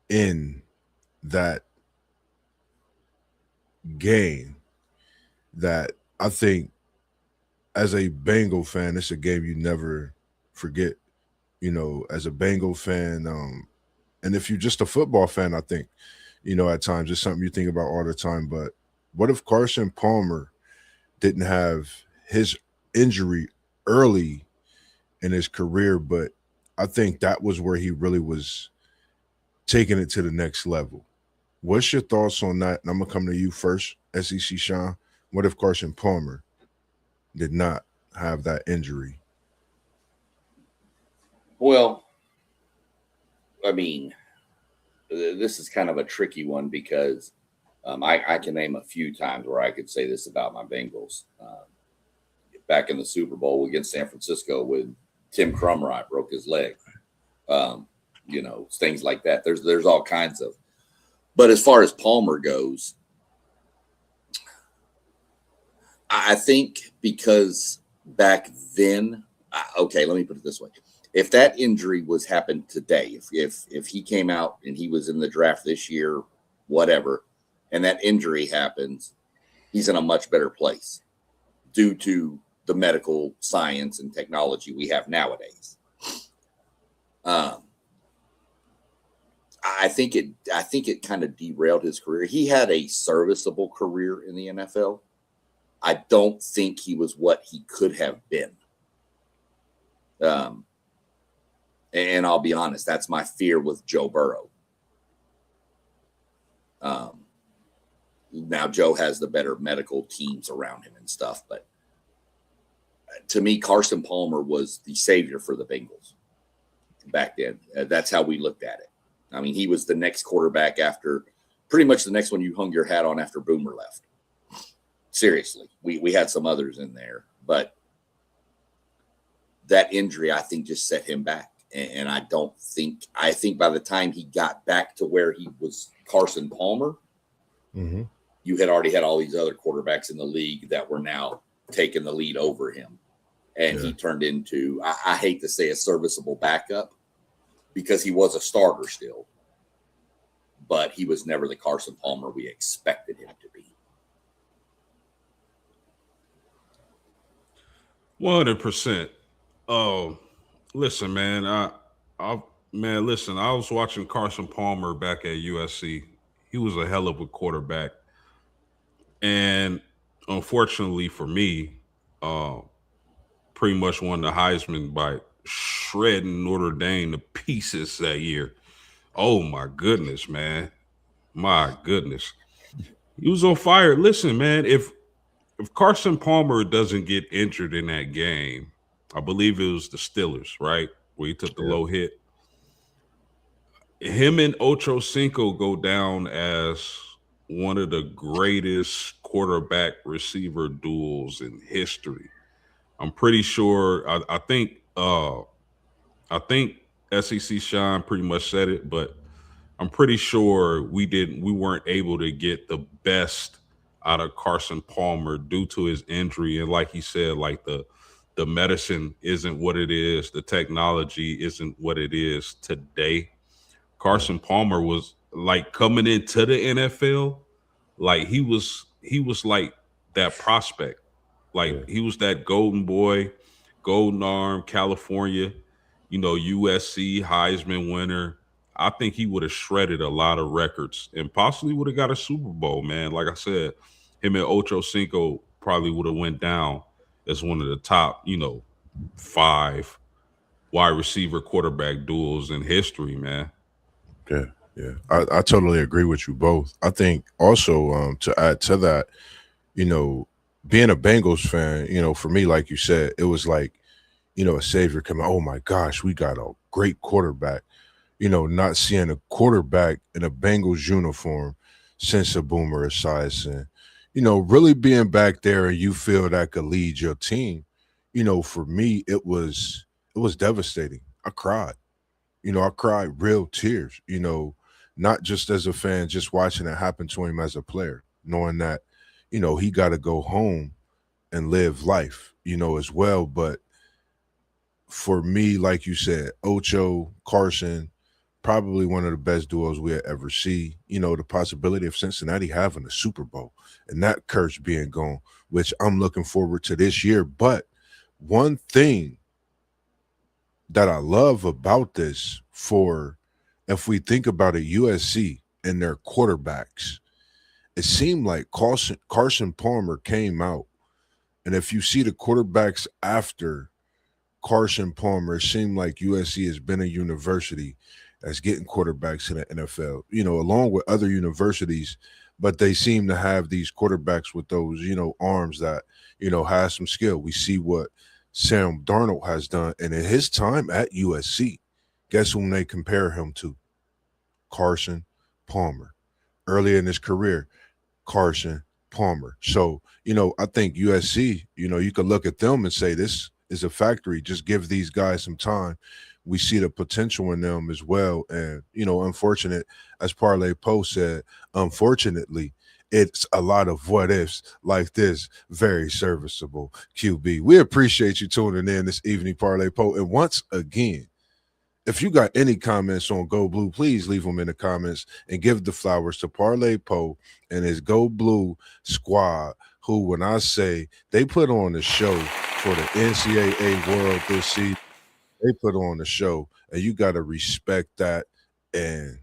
in that game? That I think, as a Bengal fan, it's a game you never forget, as a Bengal fan. And if you're just a football fan, I think, at times it's something you think about all the time. But what if Carson Palmer didn't have his injury early in his career, but I think that was where he really was taking it to the next level? What's your thoughts on that? And I'm going to come to you first, SEC Sean. What if Carson Palmer did not have that injury? Well, I mean, this is kind of a tricky one because I can name a few times where I could say this about my Bengals. Back in the Super Bowl against San Francisco when Tim Crumrye broke his leg, things like that. There's all kinds of. But as far as Palmer goes, I think because back then, okay, let me put it this way. If that injury was happened today, if he came out and he was in the draft this year, whatever, and that injury happens, he's in a much better place due to the medical science and technology we have nowadays. I think it kind of derailed his career. He had a serviceable career in the NFL. I don't think he was what he could have been. And I'll be honest, that's my fear with Joe Burrow. Now Joe has the better medical teams around him and stuff, but to me, Carson Palmer was the savior for the Bengals back then. That's how we looked at it. I mean, he was the next quarterback after pretty much the next one you hung your hat on after Boomer left. Seriously, we had some others in there, but that injury, I think, just set him back. And I think by the time he got back to where he was Carson Palmer, you had already had all these other quarterbacks in the league that were now taking the lead over him. And he turned into, I hate to say, a serviceable backup because he was a starter still, but he was never the Carson Palmer we expected him to be. 100%. Oh, listen, man. I was watching Carson Palmer back at USC. He was a hell of a quarterback, and unfortunately for me, pretty much won the Heisman by shredding Notre Dame to pieces that year. Oh my goodness, man! My goodness, he was on fire. Listen, man, if Carson Palmer doesn't get injured in that game, I believe it was the Steelers, right? Where he took the Yeah. low hit. Him and Ocho Cinco go down as one of the greatest quarterback receiver duels in history. I'm pretty sure. I think SEC Shine pretty much said it, but I'm pretty sure we weren't able to get the best out of Carson Palmer due to his injury. And like he said, like the medicine isn't what it is, the technology isn't what it is today. Yeah. Carson Palmer was like coming into the NFL, like he was like that prospect. Like Yeah. he was that golden boy, golden arm, California, USC Heisman winner. I think he would have shredded a lot of records and possibly would have got a Super Bowl, man. Like I said, him and Ocho Cinco probably would have went down as one of the top, five wide receiver quarterback duels in history, man. Yeah. Yeah. I totally agree with you both. I think also to add to that, you know, being a Bengals fan, for me, like you said, it was like, a savior coming. Oh my gosh, we got a great quarterback. Not seeing a quarterback in a Bengals uniform since a Boomer Esiason. Really being back there and you feel that could lead your team. For me, it was devastating. I cried. I cried real tears. Not just as a fan, just watching it happen to him as a player, knowing that, he got to go home and live life, as well. But for me, like you said, Ocho, Carson, probably one of the best duos we'll ever see. The possibility of Cincinnati having a Super Bowl and that curse being gone, which I'm looking forward to this year. But one thing that I love about this, for if we think about it, USC and their quarterbacks, it seemed like Carson Palmer came out. And if you see the quarterbacks after Carson Palmer, it seemed like USC has been a university that's getting quarterbacks in the NFL, along with other universities, but they seem to have these quarterbacks with those, arms that, has some skill. We see what Sam Darnold has done. And in his time at USC, guess whom they compare him to? Carson Palmer. Earlier in his career, Carson Palmer. So, I think USC, you could look at them and say this is a factory. Just give these guys some time. We see the potential in them as well. And, unfortunate, as Parlay Post said, unfortunately, it's a lot of what ifs like this very serviceable QB. We appreciate you tuning in this evening, Parlay Post. And once again, if you got any comments on Go Blue, please leave them in the comments and give the flowers to Parlay Poe and his Go Blue squad, who, when I say they put on the show for the NCAA World this season, they put on the show, and you got to respect that. And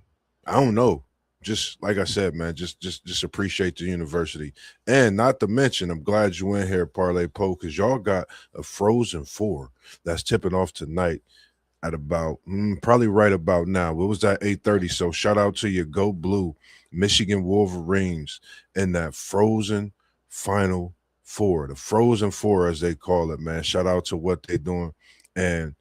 I don't know, just like I said, man, just appreciate the university. And not to mention, I'm glad you in here, Parlay Poe, because y'all got a Frozen Four that's tipping off tonight at about probably right about now. What was that? 8:30. So shout out to your Go Blue Michigan Wolverines in that Frozen Final Four, the Frozen Four as they call it, man. Shout out to what they're doing. And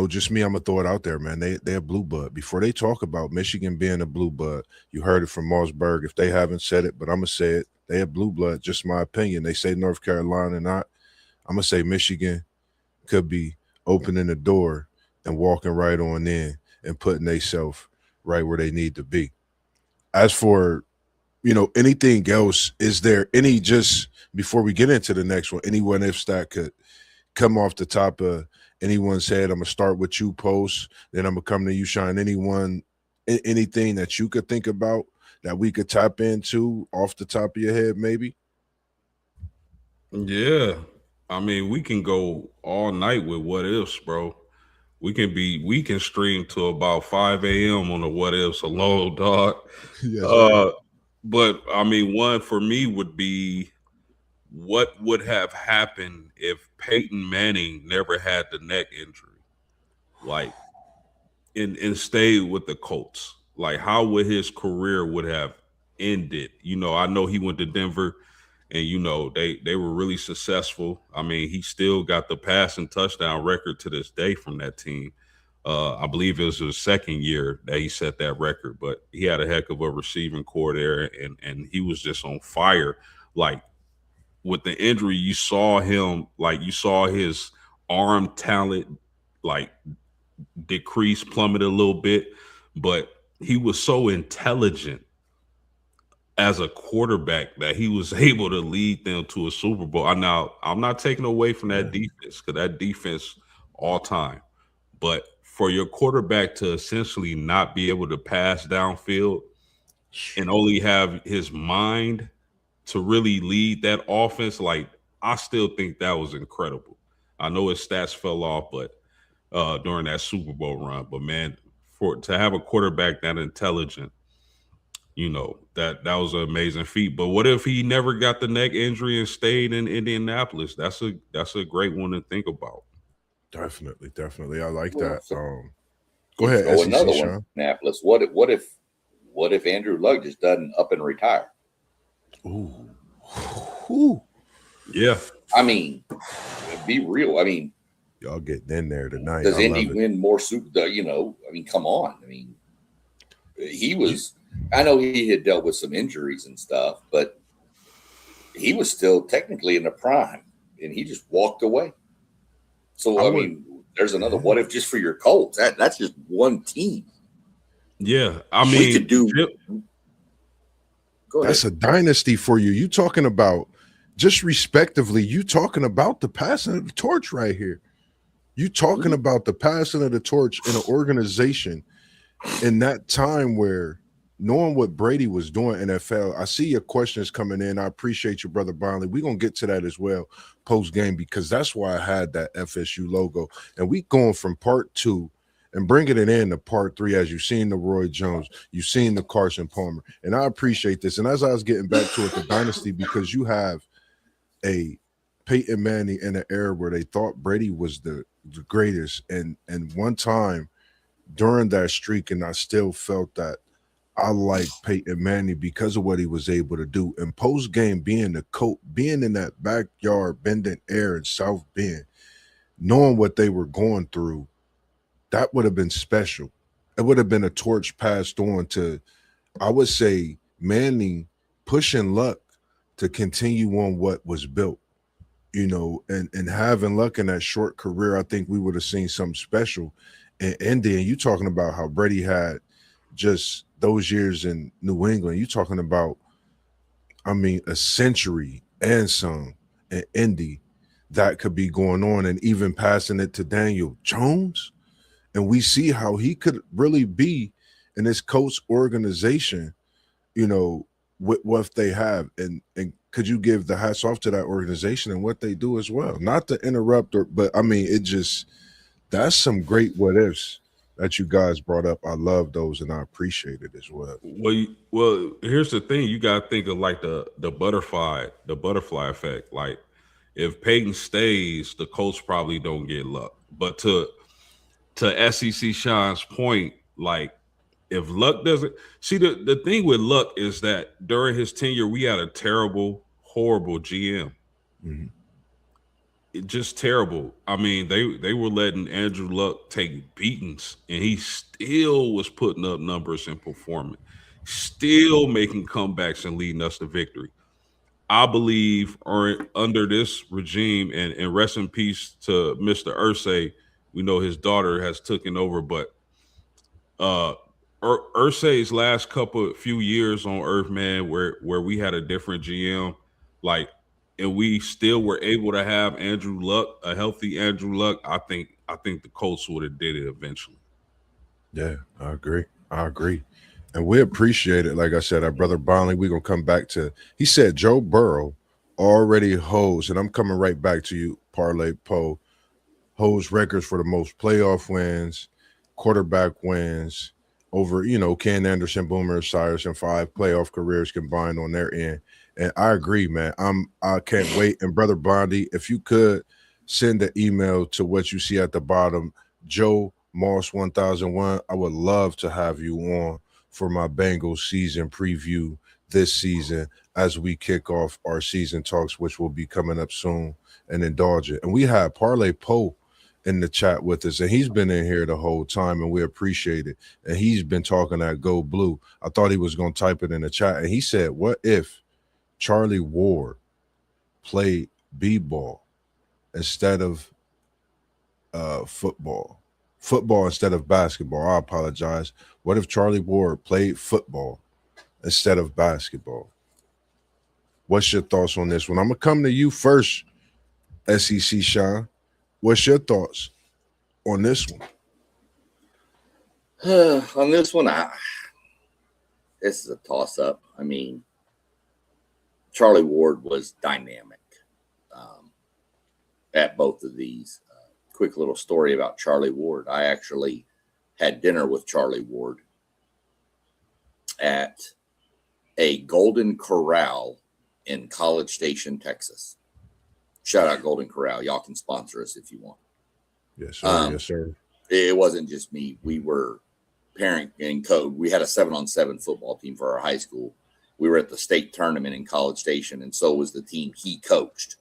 just me, I'm gonna throw it out there, man. They're blue blood. Before they talk about Michigan being a blue blood, you heard it from MossBurgh. If they haven't said it, but I'm gonna say it. They are blue blood, just my opinion. They say North Carolina not. I'm gonna say Michigan could be opening the door and walking right on in and putting themselves right where they need to be. As for, anything else, is there any, just before we get into the next one, anyone if that could come off the top of anyone's head? I'm going to start with you, Post, then I'm going to come to you, Shine. Anything that you could think about that we could tap into off the top of your head, maybe? Yeah. I mean, we can go all night with what ifs, bro. We can stream to about 5 a.m. on the what ifs alone, dog. Yes, sir. Uh but I mean, one for me would be what would have happened if Peyton Manning never had the neck injury? Like and stayed with the Colts. Like how would his career would have ended? I know he went to Denver and you know they were really successful. I mean, he still got the passing touchdown record to this day from that team. I believe it was his second year that he set that record, but he had a heck of a receiving core there, and he was just on fire. Like with the injury, you saw him, like you saw his arm talent like decrease, plummet a little bit, but he was so intelligent as a quarterback that he was able to lead them to a Super Bowl. I'm not taking away from that defense, because that defense all time. But for your quarterback to essentially not be able to pass downfield and only have his mind to really lead that offense, like I still think that was incredible. I know his stats fell off, but during that Super Bowl run, but man, to have a quarterback that intelligent, you know, that was an amazing feat. But what if he never got the neck injury and stayed in Indianapolis? That's a great one to think about. Definitely. I like Well, that. so Go ahead, throw SEC, another one, Sean. Indianapolis. What if Andrew Luck just doesn't up and retire? Ooh. Yeah. I mean, be real. I mean, Y'all getting in there tonight. does Indy win more Super? You know, I mean, come on. I mean, he was. I know he had dealt with some injuries and stuff, but he was still technically in the prime, and he just walked away. So I mean, there's another. What if just for your Colts? That's just one team. Yeah, I mean, we could do. That's a dynasty for you. You talking about just respectively? You talking about the passing of the torch right here? You talking about the passing of the torch in an organization in that time where knowing what Brady was doing in NFL. I see your questions coming in. I appreciate you, Brother Barnley. We're going to get to that as well post-game, because that's why I had that FSU logo. And we going from part 2 and bringing it in to part 3, as you've seen the Roy Jones, you've seen the Carson Palmer. And I appreciate this. And as I was getting back to it, the dynasty, because you have a Peyton Manning in an era where they thought Brady was the greatest. And one time during that streak, and I still felt that I like Peyton Manning because of what he was able to do. And post game, being the coach, being in that backyard, bending air in South Bend, knowing what they were going through, that would have been special. It would have been a torch passed on to, I would say, Manning pushing Luck to continue on what was built, you know, and having Luck in that short career. I think we would have seen something special. And Indy, and you talking about how Brady had just those years in New England, you talking about, I mean, a century and some in Indy that could be going on, and even passing it to Daniel Jones. And we see how he could really be in this coach organization, you know, with what they have. And could you give the hats off to that organization and what they do as well? Not to interrupt, but I mean, that's some great what ifs that you guys brought up. I love those, and I appreciate it as well. Well, here's the thing: you got to think of like the butterfly effect. Like, if Peyton stays, the Colts probably don't get Luck. But to SEC Sean's point, like, if Luck doesn't see, the thing with Luck is that during his tenure, we had a terrible, horrible GM. Mm-hmm. Just terrible. I mean, they were letting Andrew Luck take beatings, and he still was putting up numbers and performing, still making comebacks and leading us to victory. I believe, or under this regime, and rest in peace to Mr. Irsay. We know his daughter has taken over, but Irsay's last few years on Earth, man, where we had a different GM, like, and we still were able to have Andrew Luck, a healthy Andrew Luck, I think the Colts would have did it eventually. Yeah, I agree. And we appreciate it. Like I said, our brother Barnley, we're going to come back to, he said Joe Burrow already holds, and I'm coming right back to you, Parlay Poe, holds records for the most playoff wins, quarterback wins, over, you know, Ken Anderson, Boomer Esiason, 5 playoff careers combined on their end. And I agree, man. I can't wait. And Brother Bondi, if you could send an email to what you see at the bottom, Joe Moss 1001, I would love to have you on for my Bengals season preview this season as we kick off our season talks, which will be coming up soon, and indulge it. And we had Parlay Poe in the chat with us, and he's been in here the whole time, and we appreciate it. And he's been talking that Go Blue. I thought he was going to type it in the chat, and he said, what if Charlie Ward played b-ball instead of football instead of basketball? I apologize. What if Charlie Ward played football instead of basketball? What's your thoughts on this one? I'm going to come to you first, SEC Sean. What's your thoughts on this one? On this one, this is a toss-up. I mean, Charlie Ward was dynamic at both of these. Quick little story about Charlie Ward. I actually had dinner with Charlie Ward at a Golden Corral in College Station, Texas. Shout out Golden Corral. Y'all can sponsor us if you want. Yes, sir. Yes, sir. It wasn't just me. We were parent and code. We had a 7-on-7 football team for our high school. We were at the state tournament in College Station, and so was the team he coached.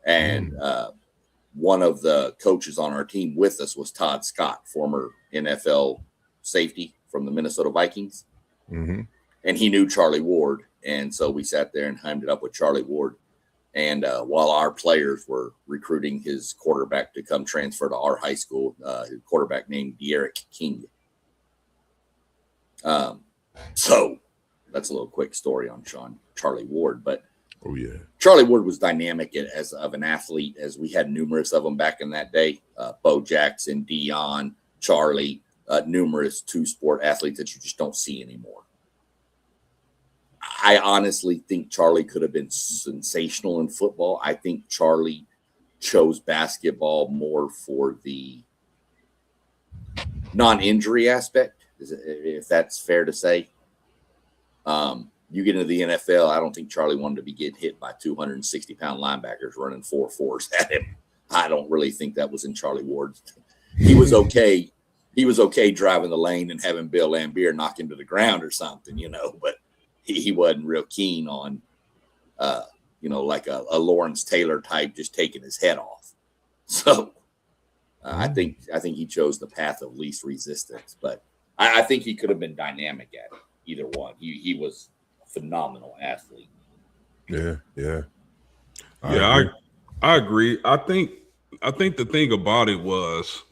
And one of the coaches on our team with us was Todd Scott, former NFL safety from the Minnesota Vikings. Mm-hmm. And he knew Charlie Ward. And so we sat there and hymed it up with Charlie Ward. And while our players were recruiting his quarterback to come transfer to our high school, his quarterback named De'Eric King. So that's a little quick story on Charlie Ward. But oh yeah, Charlie Ward was dynamic as of an athlete, as we had numerous of them back in that day. Bo Jackson, Dion, Charlie, numerous two-sport athletes that you just don't see anymore. I honestly think Charlie could have been sensational in football. I think Charlie chose basketball more for the non-injury aspect, if that's fair to say. You get into the NFL, I don't think Charlie wanted to be getting hit by 260-pound linebackers running 4.4s at him. I don't really think that was in Charlie Ward's. He was okay. He was okay driving the lane and having Bill Lambier knock him to the ground or something, but he wasn't real keen on, like a Lawrence Taylor type just taking his head off. So I think he chose the path of least resistance, but I think he could have been dynamic at it, either one. He was a phenomenal athlete. Yeah. I agree. I think the thing about it was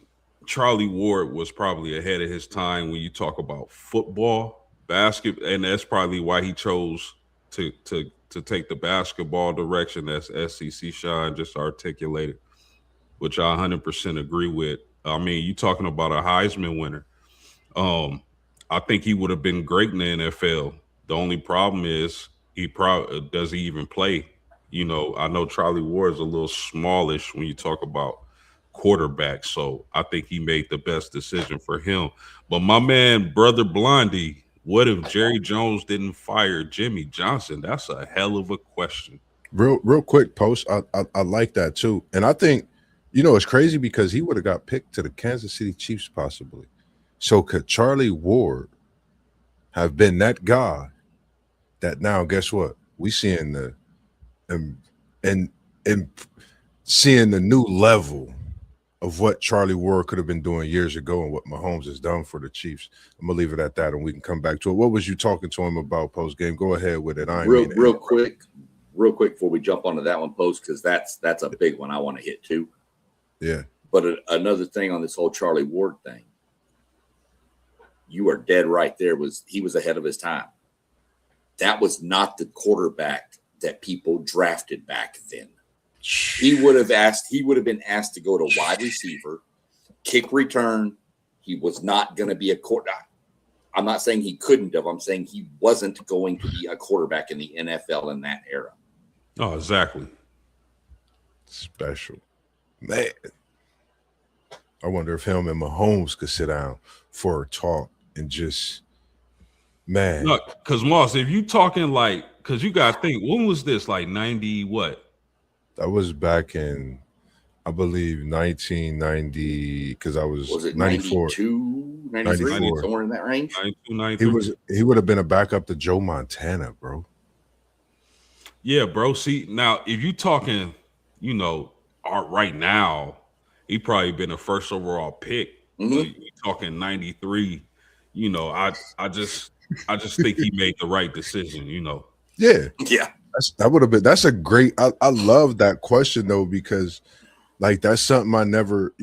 Charlie Ward was probably ahead of his time when you talk about football, basketball, and that's probably why he chose to take the basketball direction, as SEC Sean just articulated, which I 100% agree with. I mean, you talking about a Heisman winner. I think he would have been great in the NFL. The only problem is does he even play? I know Charlie Ward is a little smallish when you talk about quarterback, so I think he made the best decision for him. But my man, Brother Blondie, what if Jerry Jones didn't fire Jimmy Johnson? That's a hell of a question. Real quick, Post. I like that too, and I think it's crazy because he would have got picked to the Kansas City Chiefs possibly. So could Charlie Ward have been that guy that now, guess what? We seeing and seeing the new level of what Charlie Ward could have been doing years ago and what Mahomes has done for the Chiefs. I'm gonna leave it at that, and we can come back to it. What was you talking to him about post game? Go ahead with it. Real quick before we jump onto that one, Post, because that's a big one I want to hit too. Yeah. But another thing on this whole Charlie Ward thing, you are dead right there. He was ahead of his time. That was not the quarterback that people drafted back then. He would have been asked to go to wide receiver, kick return. He was not going to be a quarterback. I'm not saying he couldn't have. I'm saying he wasn't going to be a quarterback in the NFL in that era. Oh, exactly. Special. Man. I wonder if him and Mahomes could sit down for a talk and just, man. Look, because Moss, if you talking because you got to think, when was this? Like 90 what? That was back in, I believe 1990, because I was it 94. 92, 93, 94. somewhere in that range? 92, He 93. would have been a backup to Joe Montana, bro. Yeah, bro. See, now if you talking, art right now, he probably been a first overall pick. But Mm-hmm. you talking 93, I just think he made the right decision. Yeah. Yeah. That's a great I love that question though, because like that's something I never,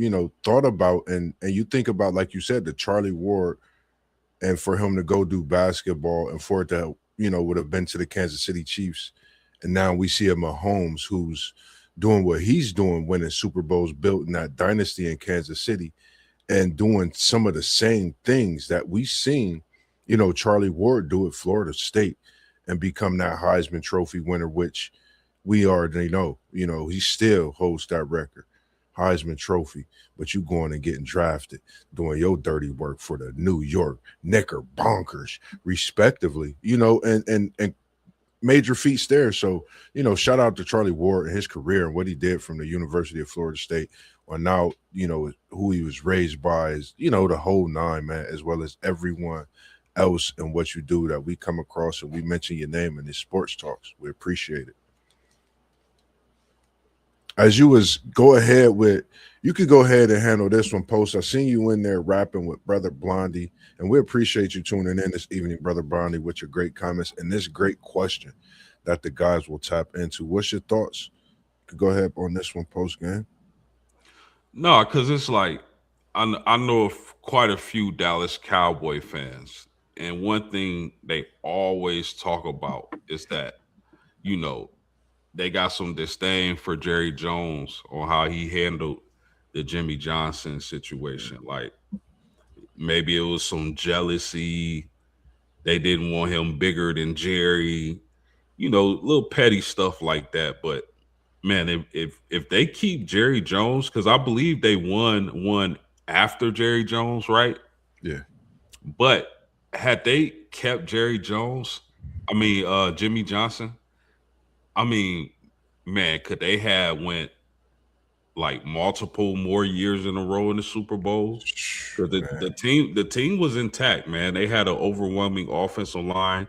thought about. And you think about, like you said, the Charlie Ward, and for him to go do basketball, and for it to, would have been to the Kansas City Chiefs. And now we see a Mahomes who's doing what he's doing, winning Super Bowls, building that dynasty in Kansas City, and doing some of the same things that we seen, Charlie Ward do at Florida State and become that Heisman Trophy winner, which we already know. He still holds that record, Heisman Trophy. But you going and getting drafted, doing your dirty work for the New York Knickerbockers, respectively. And major feats there. So, shout out to Charlie Ward and his career and what he did from the University of Florida State on now, who he was raised by, is, the whole nine, man, as well as everyone else and what you do that we come across and we mention your name in these sports talks. We appreciate it. As you you could go ahead and handle this one, Post. I seen you in there rapping with Brother Blondie, and we appreciate you tuning in this evening, Brother Blondie, with your great comments and this great question that the guys will tap into. What's your thoughts? You could go ahead on this one, Post game. No, because it's like I know of quite a few Dallas Cowboy fans, and one thing they always talk about is that you know they got some disdain for Jerry Jones on how he handled the Jimmy Johnson situation. Like maybe it was some jealousy. They didn't want him bigger than Jerry. Little petty stuff like that. But man, if they keep Jerry Jones, because I believe they won one after Jerry Jones, right? Yeah. But had they kept Jerry Jones, Jimmy Johnson, I mean, man, could they have went like multiple more years in a row in the Super Bowl? Because Man. the team was intact, man. They had an overwhelming offensive line.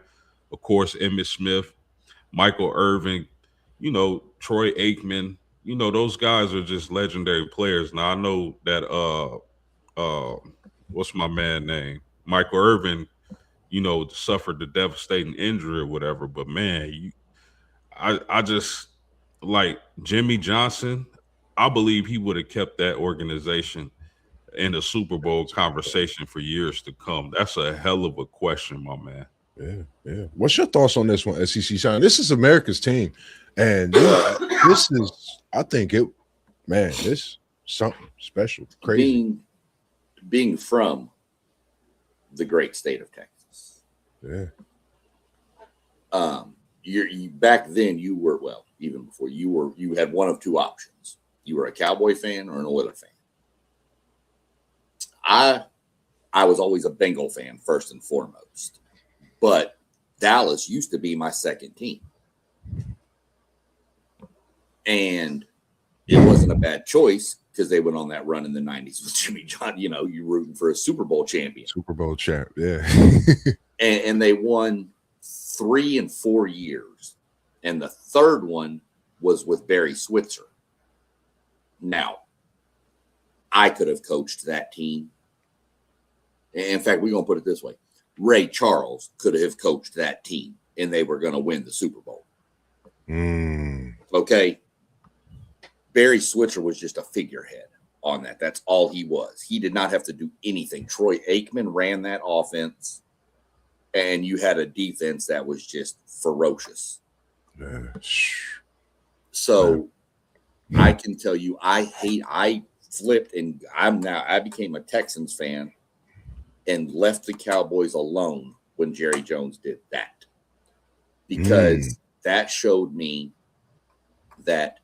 Of course, Emmitt Smith, Michael Irvin, Troy Aikman. Those guys are just legendary players. Now I know that what's my man name? Michael Irvin, suffered the devastating injury or whatever. But man, I just like Jimmy Johnson. I believe he would have kept that organization in the Super Bowl conversation for years to come. That's a hell of a question, my man. Yeah, yeah. What's your thoughts on this one, SEC Shine? This is America's team, and this is, I think it, man, this something special, crazy. Being from the great state of Texas. Yeah. Back then you were, well, even before you had one of two options. You were a Cowboy fan or an Oilers fan. I was always a Bengal fan first and foremost, but Dallas used to be my second team, and it wasn't a bad choice because they went on that run in the 90s with Jimmy John. You rooting for a Super Bowl champion, Super Bowl champ. Yeah. and they won 3 and 4 years, and the third one was with Barry Switzer. Now, I could have coached that team. In fact, we're going to put it this way. Ray Charles could have coached that team, and they were going to win the Super Bowl. Okay. Barry Switzer was just a figurehead on that. That's all he was. He did not have to do anything. Troy Aikman ran that offense, and you had a defense that was just ferocious. Yeah. So I can tell you, I flipped, and I became a Texans fan and left the Cowboys alone when Jerry Jones did that, because that showed me that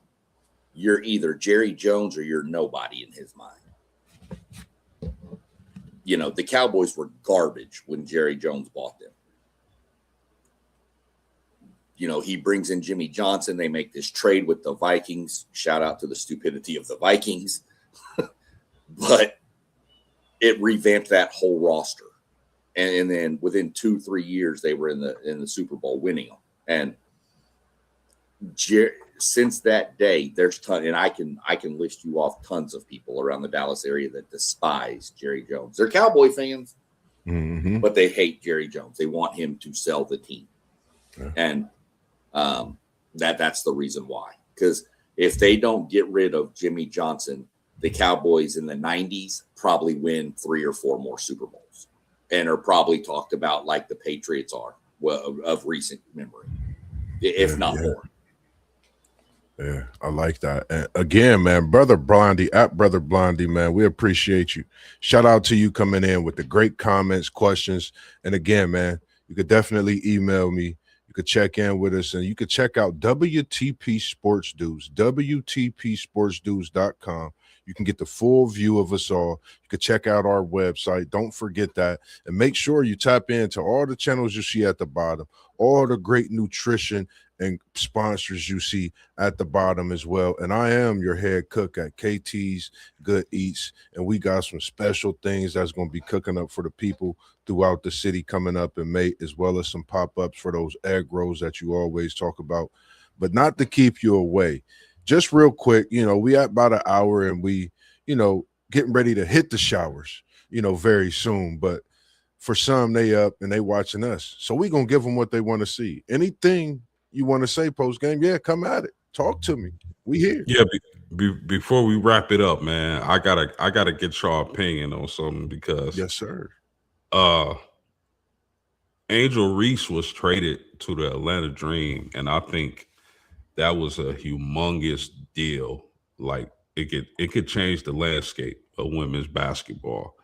you're either Jerry Jones or you're nobody in his mind. The Cowboys were garbage when Jerry Jones bought them. he brings in Jimmy Johnson. They make this trade with the Vikings. Shout out to the stupidity of the Vikings. But it revamped that whole roster. And then within 2-3 years, they were in the Super Bowl winning them. And since that day, there's and I can list you off tons of people around the Dallas area that despise Jerry Jones. They're Cowboy fans, but they hate Jerry Jones. They want him to sell the team. Yeah. And that's the reason why. Because if they don't get rid of Jimmy Johnson, the Cowboys in the 90s probably win 3 or 4 more Super Bowls and are probably talked about like the Patriots are of recent memory, if not more. Yeah, I like that. And again, man, Brother Blondie, at Brother Blondie, man, we appreciate you. Shout out to you coming in with the great comments, questions. And again, man, you could definitely email me. You could check in with us, and you could check out WTP Sports Dudes, WTPSportsDudes.com. You can get the full view of us all. You can check out our website. Don't forget that. And make sure you tap into all the channels you see at the bottom, all the great nutrition and sponsors you see at the bottom as well. And I am your head cook at KT's Good Eats, and we got some special things that's going to be cooking up for the people throughout the city coming up in May, as well as some pop-ups for those egg rolls that you always talk about. But not to keep you away, just real quick, we at about an hour, and we, getting ready to hit the showers, very soon. But for some, they up and they watching us. So we going to give them what they want to see. Anything you want to say post game, yeah, come at it. Talk to me. We here. Yeah, before we wrap it up, man, I gotta get your opinion on something because yes, sir. Angel Reese was traded to the Atlanta Dream, and I think that was a humongous deal. Like it could change the landscape of women's basketball.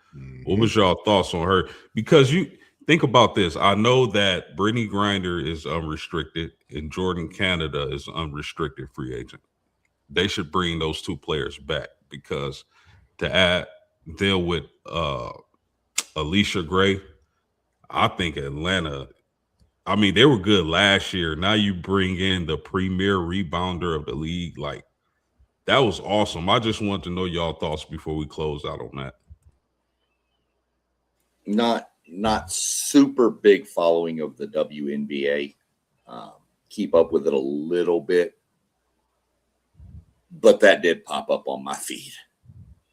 What was y'all thoughts on her? Because you think about this. I know that Brittany Griner is unrestricted and Jordan Canada is unrestricted free agent. They should bring those 2 players back, because to add them with Alicia Gray, I think Atlanta, I mean, they were good last year. Now you bring in the premier rebounder of the league. Like, that was awesome. I just want to know y'all thoughts before we close out on that. Not super big following of the WNBA. Keep up with it a little bit, but that did pop up on my feed,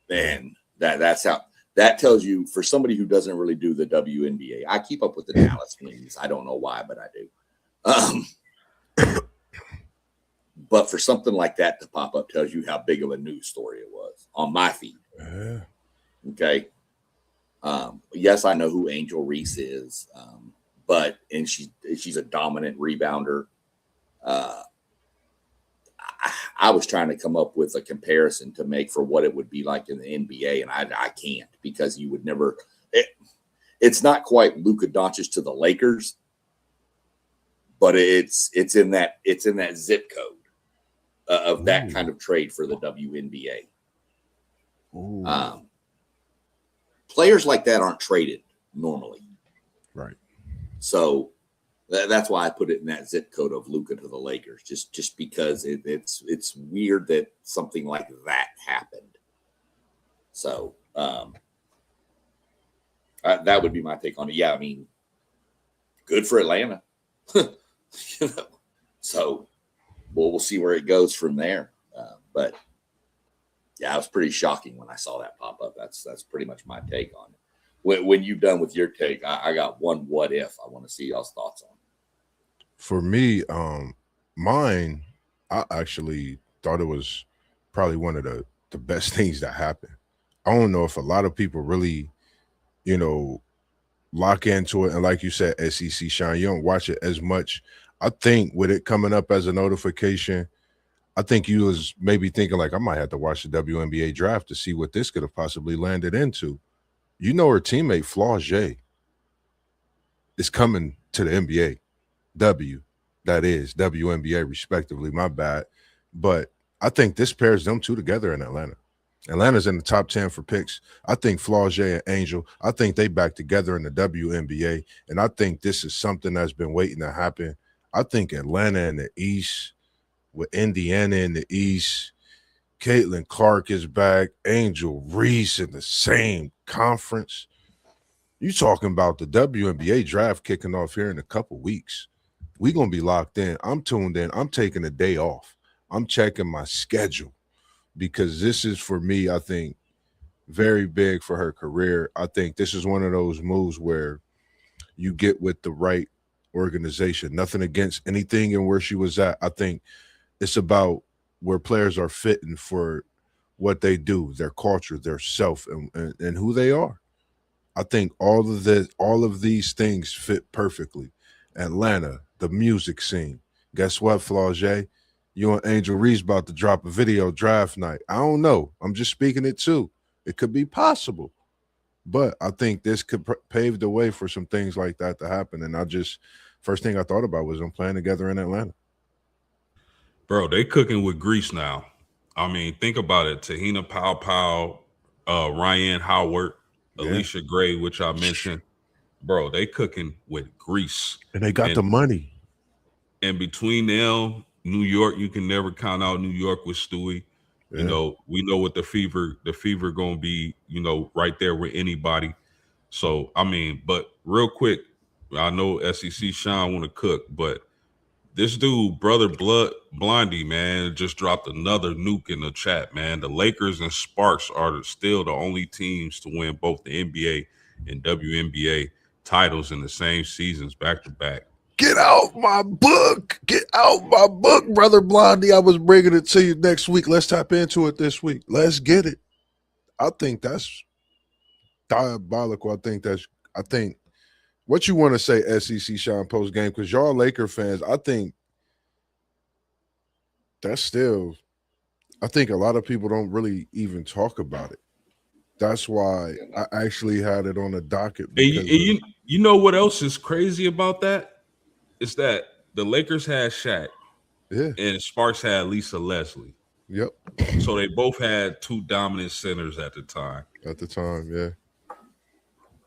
and that's how that tells you, for somebody who doesn't really do the WNBA. I keep up with the Dallas Wings. I don't know why, but I do. But for something like that to pop up tells you how big of a news story it was on my feed. Okay. Yes, I know who Angel Reese is, and she's a dominant rebounder. I was trying to come up with a comparison to make for what it would be like in the NBA, and I can't, because you would never. It's not quite Luka Doncic to the Lakers, but it's in that zip code of that kind of trade for the WNBA. Players like that aren't traded normally, right? So that's why I put it in that zip code of Luka to the Lakers, just because it's weird that something like that happened. So that would be my take on it. Yeah, I mean, good for Atlanta. So we'll see where it goes from there. But yeah, it was pretty shocking when I saw that pop up. That's pretty much my take on it. When you've done with your take, I got one what if I want to see y'all's thoughts on. For me, mine, I actually thought it was probably one of the best things that happened. I don't know if a lot of people really, lock into it. And like you said, SEC Shine, you don't watch it as much. I think with it coming up as a notification, I think you was maybe thinking like, I might have to watch the WNBA draft to see what this could have possibly landed into. Her teammate Flaugier is coming to the NBA. That is WNBA respectively, my bad. But I think this pairs them 2 together in Atlanta. Atlanta's in the top 10 for picks. I think Flaugier and Angel, I think they back together in the WNBA. And I think this is something that's been waiting to happen. I think Atlanta in the East, with Indiana in the East, Caitlin Clark is back, Angel Reese in the same conference. You talking about the WNBA draft kicking off here in a couple weeks. We gonna be locked in. I'm tuned in. I'm taking a day off. I'm checking my schedule because this is for me, I think, very big for her career. I think this is one of those moves where you get with the right organization. Nothing against anything and where she was at. I think it's about where players are fitting for what they do, their culture, their self, and who they are. I think all of these things fit perfectly. Atlanta, the music scene. Guess what, Flaugier? You and Angel Reese about to drop a video draft night. I don't know. I'm just speaking it too. It could be possible. But I think this could pave the way for some things like that to happen. And first thing I thought about was them playing together in Atlanta. Bro, they cooking with grease now. I mean, think about it. Tahina Pow, Ryan Howard, Yeah. Alicia Gray, which I mentioned. Bro, they cooking with grease. And they got the money. And between them, New York, you can never count out New York with Stewie. Yeah. You know, we know what the fever gonna be, you know, right there with anybody. So I mean, but real quick, I know SEC Sean want to cook, but this dude, brother Blondie, man, just dropped another nuke in the chat, man. The Lakers and Sparks are still the only teams to win both the NBA and WNBA titles in the same seasons back to back. Get out my book. Get out my book, brother Blondie. I was bringing it to you next week. Let's tap into it this week. Let's get it. I think that's diabolical. I think what you want to say, SEC Sean post game, because y'all Laker fans, I think that's still, I think a lot of people don't really even talk about it. That's why I actually had it on the docket. And you know what else is crazy about that? It's that the Lakers had Shaq, yeah, and Sparks had Lisa Leslie. Yep. So they both had two dominant centers at the time. Yeah.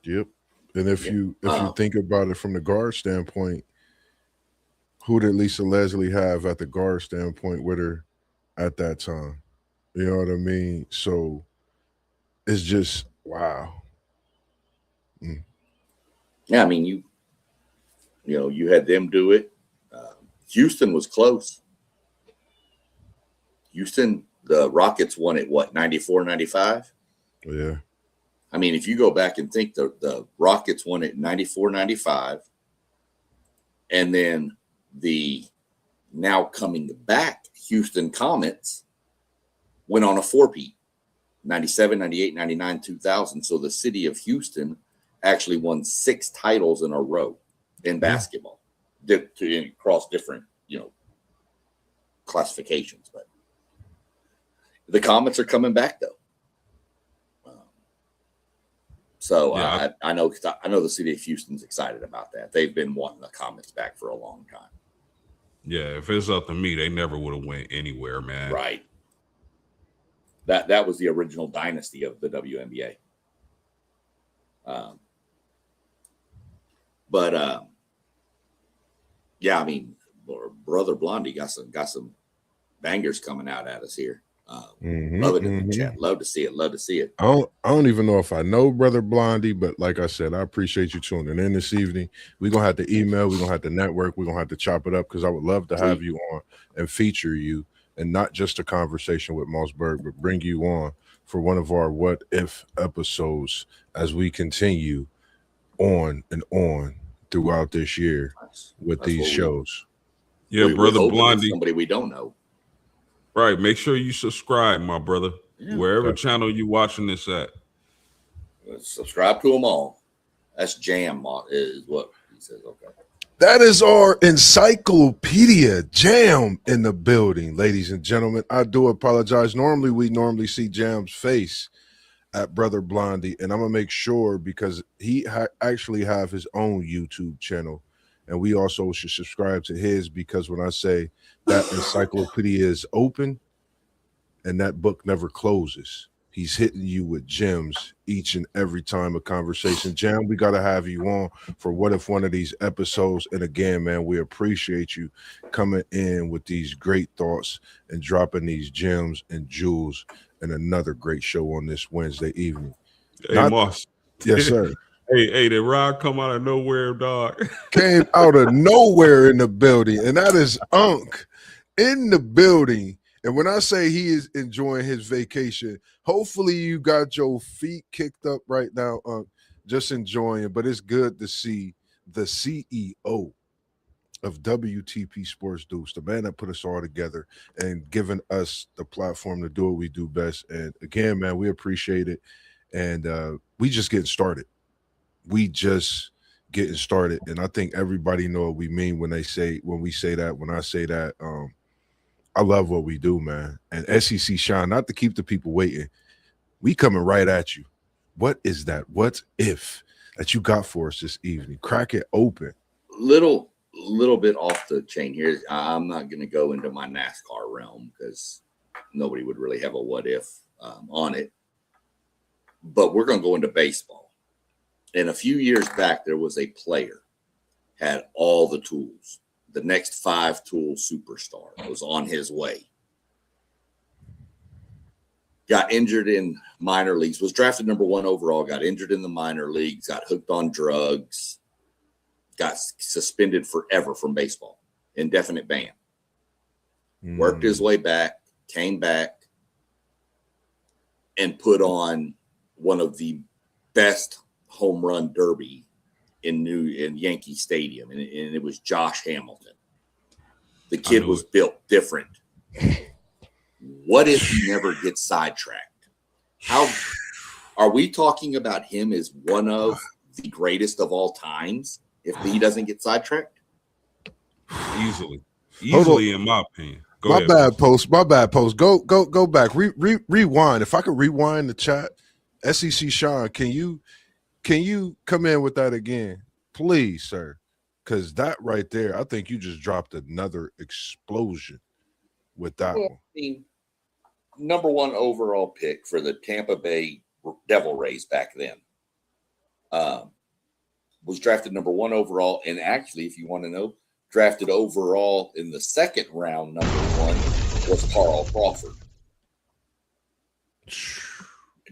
Yep. And if you think about it from the guard standpoint, who did Lisa Leslie have at the guard standpoint with her at that time? You know what I mean? So it's just wow. Yeah, I mean, you had them do it. Houston was close. Houston, the Rockets won it, what, 94, 95? Yeah. I mean, if you go back and think, the Rockets won it 94, 95. And then the now coming back Houston Comets went on a four-peat, 97, 98, 99, 2000. So the city of Houston actually won 6 titles in a row in basketball across different, classifications. But the Comets are coming back, though. So yeah. I know the city of Houston's excited about that. They've been wanting the Comets back for a long time. Yeah, if it's up to me, they never would have went anywhere, man. Right. That was the original dynasty of the WNBA. Yeah, I mean, brother Blondie got some bangers coming out at us here. Love it in the chat. Love to see it. I don't even know if I know brother Blondie, but like I said, I appreciate you tuning in this evening. We're gonna have to email, we're gonna have to network, we're gonna have to chop it up because I would love to have you on and feature you, and not just a conversation with MossBurgh, but bring you on for one of our what if episodes as we continue on and on throughout this year with these shows. Brother Blondie, somebody we don't know. Right. Make sure you subscribe, my brother. Yeah. Wherever channel you watching this at. Subscribe to them all. That's Jam is what he says. Okay. That is our encyclopedia Jam in the building, ladies and gentlemen. I do apologize. We see Jam's face at Brother Blondie, and I'm going to make sure because he actually have his own YouTube channel. And we also should subscribe to his because when I say that encyclopedia is open and that book never closes, He's hitting you with gems each and every time a conversation. Jam, we got to have you on for what if one of these episodes. And again, man, we appreciate you coming in with these great thoughts and dropping these gems and jewels and another great show on this Wednesday evening. Hey, Moss. Yes, sir. Hey, did Rod come out of nowhere, dog? Came out of nowhere in the building, and that is Unc in the building. And when I say he is enjoying his vacation, hopefully you got your feet kicked up right now, Unc, just enjoying. But it's good to see the CEO of WTP Sports Deuce, the man that put us all together and giving us the platform to do what we do best. And again, man, we appreciate it. And we just getting started. We just getting started. And I think everybody know what we mean when we say that, when I say that. I love what we do, man. And SEC Shine, not to keep the people waiting, we coming right at you. What is that? What if that you got for us this evening? Crack it open. Little bit off the chain here. I'm not going to go into my NASCAR realm because nobody would really have a what if on it. But we're going to go into baseball. And a few years back, there was a player had all the tools. The next 5-tool superstar was on his way. Got injured in minor leagues, was drafted number 1 overall, got injured in the minor leagues, got hooked on drugs, got suspended forever from baseball, indefinite ban. Worked his way back, came back, and put on one of the best home run derby in Yankee Stadium, and it was Josh Hamilton. The kid was built different. What if he never gets sidetracked? How are we talking about him as one of the greatest of all times if he doesn't get sidetracked? Easily, in my opinion. My bad, Post. Go back. Rewind. If I could rewind the chat, SEC Sean, can you come in with that again, please, sir? Because that right there, I think you just dropped another explosion with that one. Number 1 overall pick for the Tampa Bay Devil Rays back then. Was drafted number 1 overall. And actually, if you want to know, drafted overall in the 2nd round, number 1 was Carl Crawford.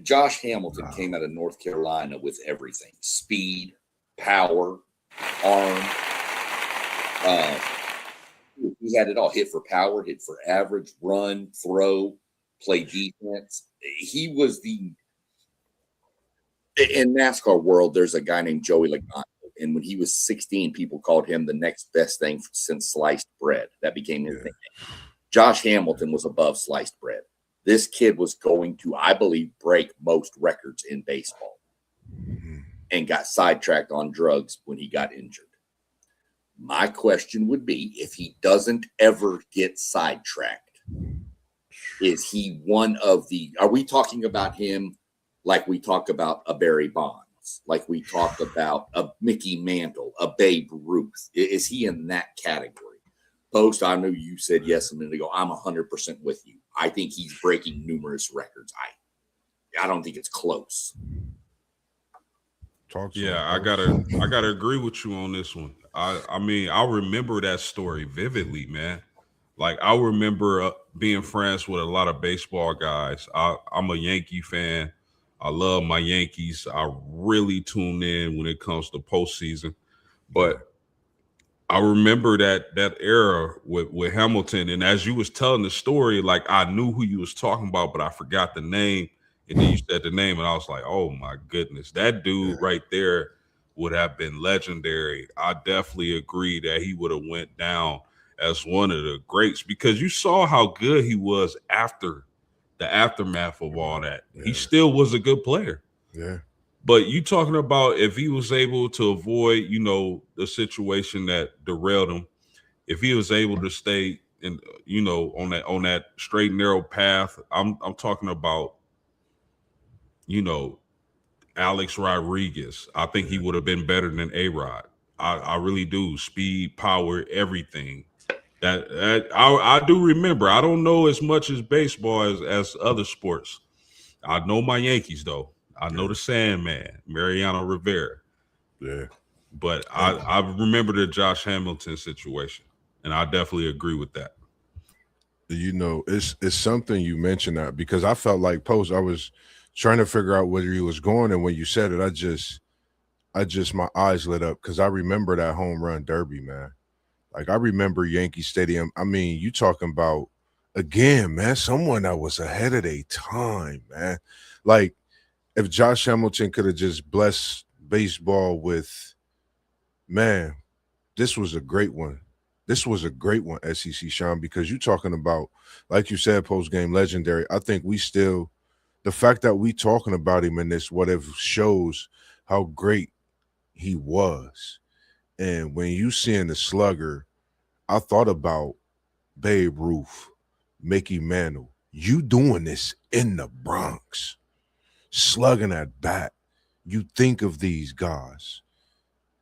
Josh Hamilton came out of North Carolina with everything: speed, power, arm. He had it all. Hit for power, hit for average, run, throw, play defense. He was in NASCAR world, there's a guy named Joey Logano. And when he was 16, people called him the next best thing since sliced bread. That became his nickname. Josh Hamilton was above sliced bread. This kid was going to, I believe, break most records in baseball and got sidetracked on drugs when he got injured. My question would be, if he doesn't ever get sidetracked, is he one of the, are we talking about him like we talk about a Barry Bonds, like we talk about a Mickey Mantle, a Babe Ruth? Is he in that category? Post, I know you said yes a minute ago. I'm 100% with you. I think he's breaking numerous records. I don't think it's close. I gotta agree with you on this one. I mean, I remember that story vividly, man. Like, I remember being friends with a lot of baseball guys. I'm a Yankee fan. I love my Yankees. I really tune in when it comes to postseason. But I remember that era with Hamilton, and as you was telling the story, like, I knew who you was talking about, but I forgot the name. And then you said the name, and I was like, "Oh my goodness, that dude right there would have been legendary." I definitely agree that he would have went down as one of the greats, because you saw how good he was after the aftermath of all that. Yeah. He still was a good player. Yeah. But you talking about if he was able to avoid, the situation that derailed him, if he was able to stay in, on that straight and narrow path, I'm talking about, Alex Rodriguez. I think he would have been better than A-Rod. I really do. Speed, power, everything. That I do remember. I don't know as much as baseball as other sports. I know my Yankees though. I know the Sandman, Mariano Rivera. Yeah. But I remember the Josh Hamilton situation, and I definitely agree with that. You know, it's something you mentioned that because I felt like Post, I was trying to figure out where he was going, and when you said it, I just my eyes lit up because I remember that home run derby, man. Like I remember Yankee Stadium. I mean, you talking about again, man, someone that was ahead of their time, man. Like if Josh Hamilton could have just blessed baseball with, man, this was a great one. This was a great one, SEC Sean, because you're talking about, like you said, post game legendary. I think we still, the fact that we talking about him in this what if shows how great he was. And when you seeing the slugger, I thought about Babe Ruth, Mickey Mantle. You doing this in the Bronx, slugging at bat. You think of these guys.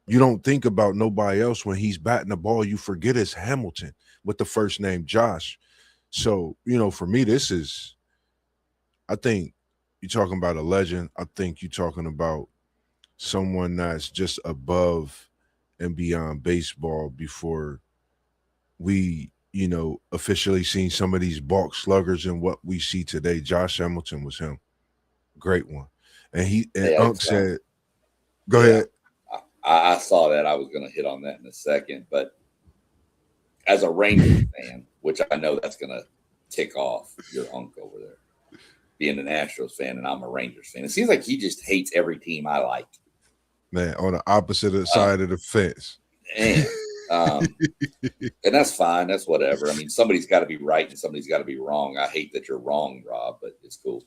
You don't think about nobody else when he's batting the ball. You forget it's Hamilton with the first name Josh. So, you know, for me, this is, I think you're talking about a legend. I think you're talking about someone that's just above and beyond baseball before we, you know, officially seen some of these balk sluggers and what we see today. Josh Hamilton was him. Great one. And Unc said, go ahead. I saw that. I was going to hit on that in a second, but as a Rangers fan, which I know that's going to tick off your uncle over there, being an Astros fan, and I'm a Rangers fan, it seems like he just hates every team I like. Man, on the opposite side of the fence. And that's fine. That's wwhatever. I mean, somebody's got to be right and somebody's got to be wrong. I hate that you're wrong, Rob, but it's cool.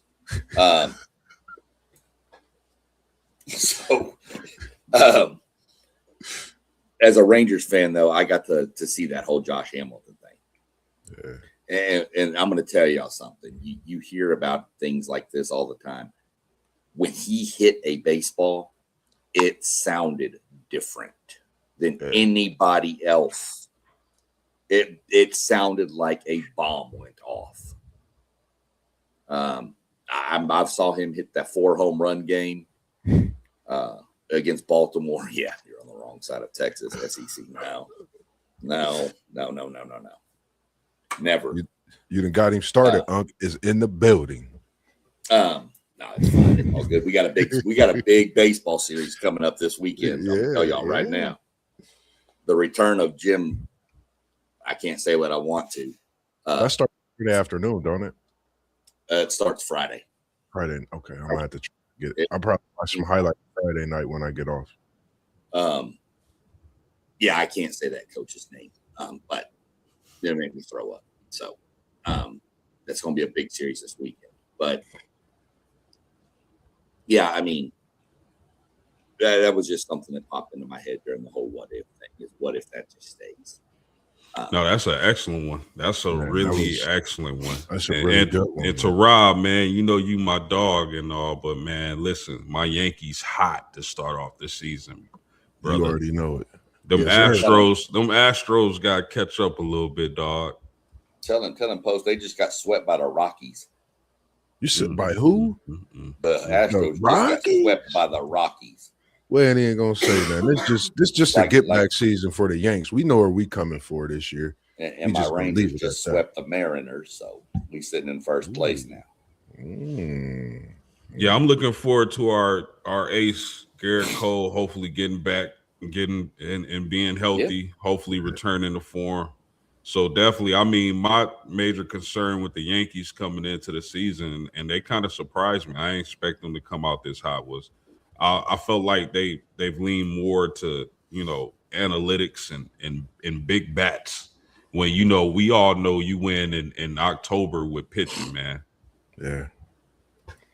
As a Rangers fan, though, I got to see that whole Josh Hamilton thing. Yeah. And I'm going to tell y'all something. You hear about things like this all the time. When he hit a baseball, it sounded different than anybody else. It sounded like a bomb went off. I saw him hit that 4 home run game against Baltimore. Yeah, you're on the wrong side of Texas, SEC. No. Never. You done got him started. Unc is in the building. No, it's fine. It's all good. We got a big baseball series coming up this weekend. I'm gonna tell y'all right now. The return of Jim. I can't say what I want to. That starts Friday afternoon, don't it? It starts Friday. Friday. Okay, I'm gonna have to get it. I'll probably watch some highlights Friday night when I get off. Yeah, I can't say that coach's name, but it'll make me throw up. So that's going to be a big series this weekend. But yeah, I mean, that was just something that popped into my head during the whole what if thing. Is what if that just stays? No, that's an excellent one. That's a really excellent one. That's a really good one. And to Rob, man, you know you my dog and all, but man, listen, my Yankees hot to start off this season, brother. You already know it. Them Astros got to catch up a little bit, dog. Tell them, Post, they just got swept by the Rockies. You said by who? The Astros just got swept by the Rockies. Well, he ain't gonna say that. This just a get back season for the Yanks. We know where we coming for this year. And my Rangers just swept the Mariners, so we sitting in first place now. Yeah, I'm looking forward to our ace Garrett Cole hopefully getting back, getting and being healthy, hopefully returning to form. So definitely, I mean, my major concern with the Yankees coming into the season, and they kind of surprised me. I didn't expect them to come out this hot. Was I felt like they've leaned more to, you know, analytics and big bats when, you know, we all know you win in October with pitching, man. Yeah.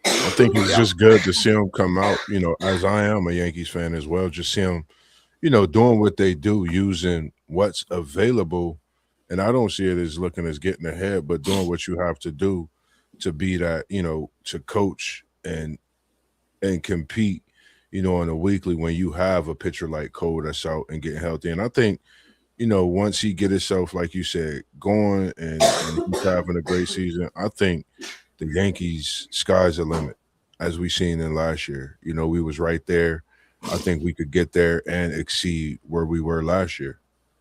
I think it's just good to see them come out, you know, as I am a Yankees fan as well, just see them, you know, doing what they do, using what's available. And I don't see it as looking as getting ahead, but doing what you have to do to be that, you know, to coach and compete, you know, on a weekly when you have a pitcher like Cole that's out and getting healthy. And I think, you know, once he get himself, like you said, going and he's having a great season, I think the Yankees, sky's the limit, as we seen in last year. You know, we was right there. I think we could get there and exceed where we were last year.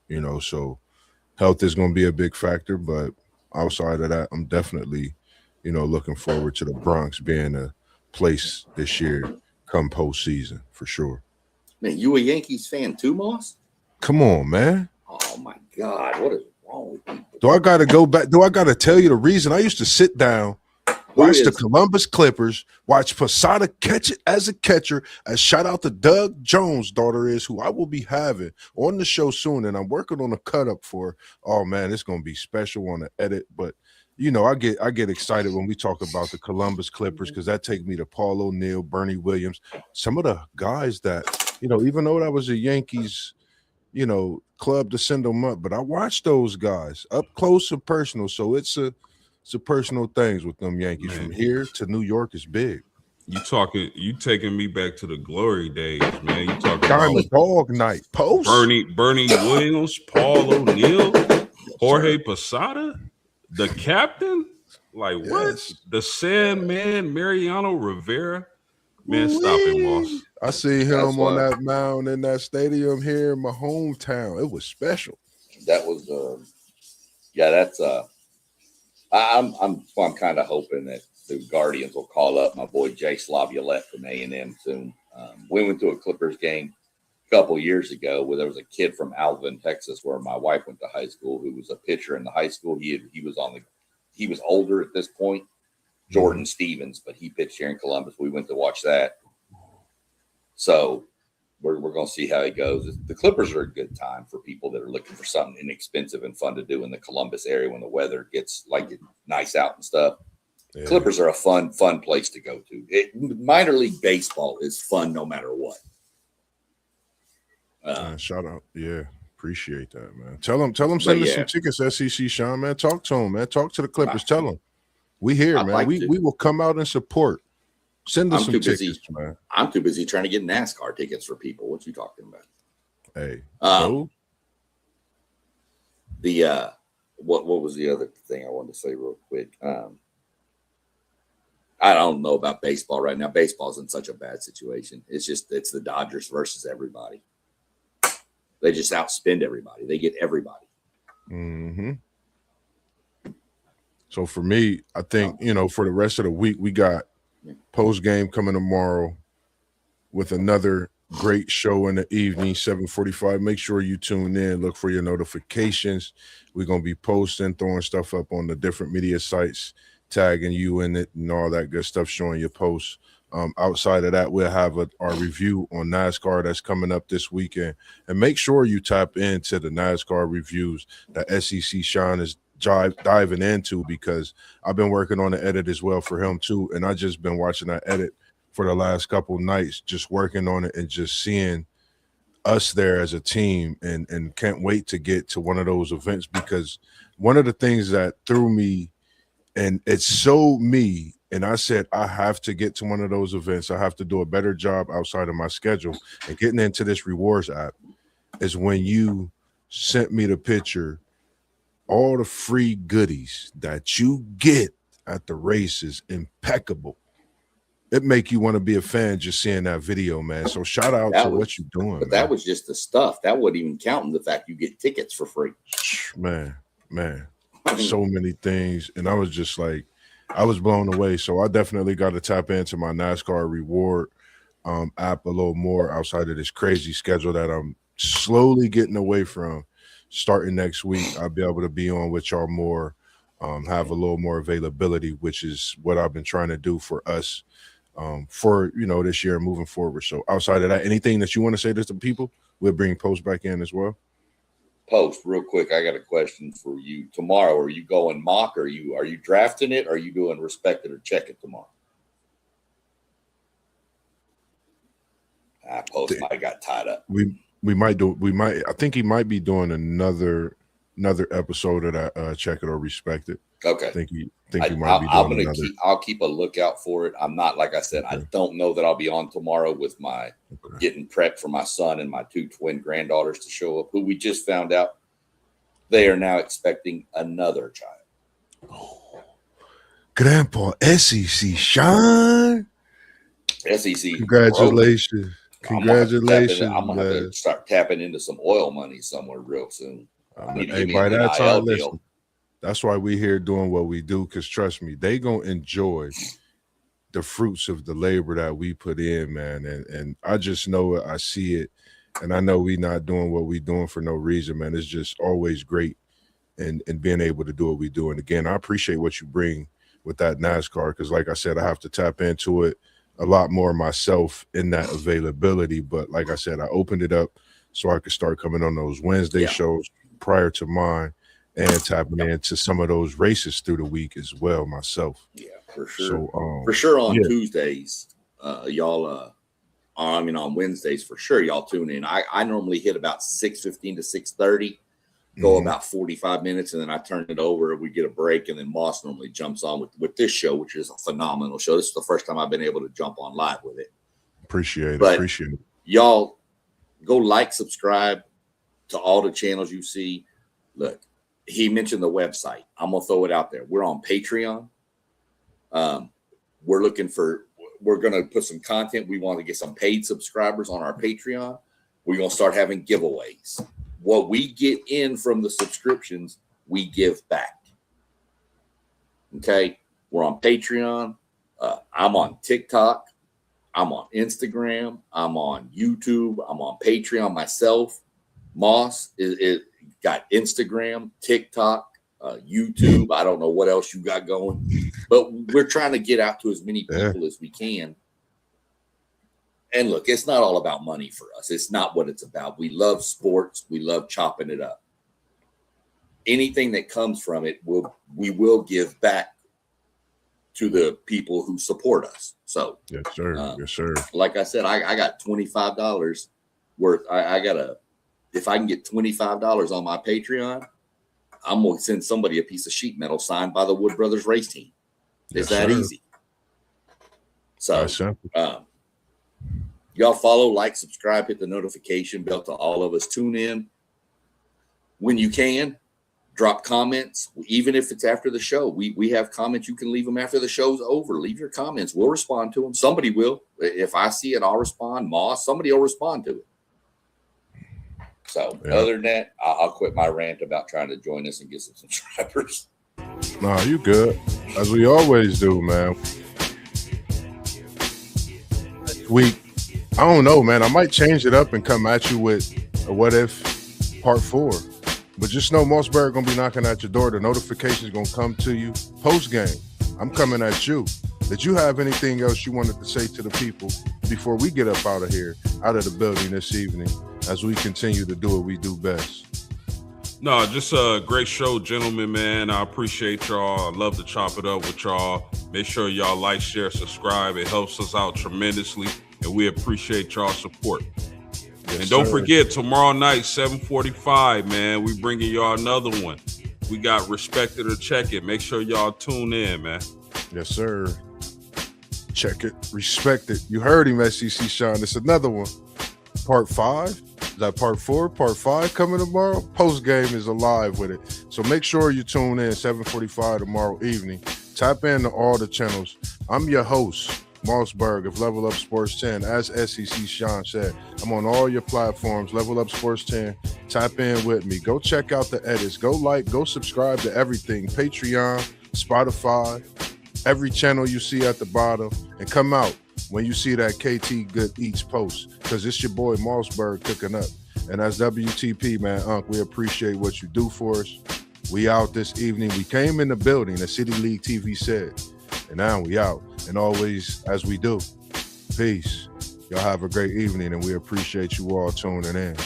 You know, so health is going to be a big factor, but outside of that, I'm definitely, you know, looking forward to the Bronx being a place this year come postseason for sure. Man, you a Yankees fan too, Moss? Come on, man. Oh my God, what is wrong with people? Do I got to go back? Do I got to tell you the reason? I used to sit down, watch the Columbus Clippers, watch Posada catch it as a catcher. And shout out to Doug Jones' daughter is who I will be having on the show soon, and I'm working on a cut up for. Oh man, it's gonna be special on the edit. But you know, I get excited when we talk about the Columbus Clippers because that takes me to Paul O'Neill, Bernie Williams, some of the guys that you know. Even though that was a Yankees, you know, club to send them up, but I watched those guys up close and personal. So it's a personal things with them Yankees. Man. From here to New York is big. You taking me back to the glory days, man. You talking Diamond about Dog Night post Bernie Williams, Paul O'Neill, Jorge Posada, the captain. Like what? Yes. The Sandman, Mariano Rivera. Man, stop it, Moss. I see him on that mound in that stadium here in my hometown. It was special. That was that's I'm kind of hoping that the Guardians will call up my boy Jay Slaviolette from A&M soon. We went to a Clippers game a couple years ago where there was a kid from Alvin, Texas, where my wife went to high school, who was a pitcher in the high school. He was older at this point, Jordan Stevens, but he pitched here in Columbus. We went to watch that. So we're going to see how it goes. The Clippers are a good time for people that are looking for something inexpensive and fun to do in the Columbus area when the weather gets like it nice out and stuff. Yeah. Clippers are a fun place to go to. Minor league baseball is fun no matter what. Shout out. Yeah. Appreciate that, man. Tell them send us some tickets, SEC Sean, man. Talk to them, man. Talk to the Clippers. Tell them. We here, man. Like we will come out and support. Send us some tickets, man. I'm too busy trying to get NASCAR tickets for people. What you talking about? Hey. What was the other thing I wanted to say real quick? I don't know about baseball right now. Baseball's in such a bad situation. It's the Dodgers versus everybody. They just outspend everybody. They get everybody. Mm-hmm. So for me, I think, for the rest of the week, we got post game coming tomorrow with another great show in the evening, 7:45. Make sure you tune in. Look for your notifications. We're going to be posting, throwing stuff up on the different media sites, tagging you in it and all that good stuff, showing your posts. Outside of that, we'll have our review on NASCAR that's coming up this weekend. And make sure you tap into the NASCAR reviews that SEC Sean is diving into, because I've been working on the edit as well for him too. And I just been watching that edit for the last couple nights, just working on it and just seeing us there as a team, and can't wait to get to one of those events, because one of the things that threw me, and it's so me, and I said, I have to get to one of those events. I have to do a better job outside of my schedule and getting into this rewards app, is when you sent me the picture, all the free goodies that you get at the races, impeccable. It make you want to be a fan just seeing that video, man. So shout out to what you're doing. But that was just the stuff. That wasn't even counting the fact you get tickets for free. Man, so many things. And I was just like, I was blown away. So I definitely got to tap into my NASCAR reward app a little more outside of this crazy schedule that I'm slowly getting away from. Starting next week, I'll be able to be on with y'all more, have a little more availability, which is what I've been trying to do for us for, this year moving forward. So outside of that, anything that you want to say to the people, we'll bring Post back in as well. Post, real quick, I got a question for you. Tomorrow, are you going mock? Are you drafting it? Or are you doing respect it or check it tomorrow? Post might got tied up. I think he might be doing another episode of that Check It or Respect It. Okay. I think he might be doing another. I'll keep a lookout for it. I'm not, like I said, okay. I don't know that I'll be on tomorrow with my getting prepped for my son and my 2 twin granddaughters to show up, who we just found out they are now expecting another child. Grandpa SEC Sean. SEC. Congratulations. I'm gonna have Congratulations, to man. start tapping into some oil money somewhere real soon. I need to Hey, give me by an that NIL time, deal. listen, that's why we here doing what we do, because trust me, they gonna enjoy the fruits of the labor that we put in, man. And I just know it, I see it, and I know we not doing what we doing for no reason, man. It's just always great and being able to do what we do. And again, I appreciate what you bring with that NASCAR, because like I said, I have to tap into it a lot more myself in that availability. But like I said, I opened it up so I could start coming on those Wednesday shows prior to mine and tapping into some of those races through the week as well myself. Yeah, for sure. So for sure on Tuesdays, y'all on Wednesdays for sure y'all tune in. I normally hit about 6:15 to 6:30, go about 45 minutes, and then I turn it over. We get a break, and then Moss normally jumps on with this show, which is a phenomenal show. This is the first time I've been able to jump on live with it. Appreciate it. Y'all go like, subscribe to all the channels you see. Look, he mentioned the website. I'm gonna throw it out there. We're on Patreon. We're gonna put some content. We want to get some paid subscribers on our Patreon. We're gonna start having giveaways. What we get in from the subscriptions, we give back. Okay, we're on Patreon. I'm on TikTok. I'm on Instagram. I'm on YouTube. I'm on Patreon myself. Moss is got Instagram, TikTok, YouTube. I don't know what else you got going, but we're trying to get out to as many people as we can. And look, it's not all about money for us. It's not what it's about. We love sports. We love chopping it up. Anything that comes from it, we will give back to the people who support us. So yes, sir. Yes, sir. Like I said, I got $25 worth. If I can get $25 on my Patreon, I'm going to send somebody a piece of sheet metal signed by the Wood Brothers race team. It's that easy. So y'all follow, like, subscribe, hit the notification bell to all of us. Tune in when you can. Drop comments, even if it's after the show. We have comments. You can leave them after the show's over. Leave your comments. We'll respond to them. Somebody will. If I see it, I'll respond. Moss, somebody will respond to it. So other than that, I'll quit my rant about trying to join us and get some subscribers. No, you good. As we always do, man. I don't know, man. I might change it up and come at you with a what if part 4. But just know MossBurgh gonna be knocking at your door. The notification's gonna come to you post game. I'm coming at you. Did you have anything else you wanted to say to the people before we get up out of here, out of the building this evening, as we continue to do what we do best? No, just a great show, gentlemen, man. I appreciate y'all. I love to chop it up with y'all. Make sure y'all like, share, subscribe. It helps us out tremendously, and we appreciate y'all's support. Yes, and don't forget, tomorrow night, 7:45, man, we bringing y'all another one. We got Respect It or Check It. Make sure y'all tune in, man. Yes, sir. Check it, respect it. You heard him, SEC Sean. It's another one. Part 5. Is that part 4? Part 5 coming tomorrow? Post game is alive with it. So make sure you tune in 7:45 tomorrow evening. Tap into all the channels. I'm your host, MossBurgh of Level Up Sports 10. As SEC Sean said, I'm on all your platforms, Level Up Sports 10. Tap in with me. Go check out the edits. Go like, go subscribe to everything. Patreon, Spotify, every channel you see at the bottom. And come out when you see that KT Good Eats post, because it's your boy MossBurgh cooking up. And as WTP, man, Unc, we appreciate what you do for us. We out this evening. We came in the building, as City League TV said. And now we out. And always, as we do, peace. Y'all have a great evening, and we appreciate you all tuning in.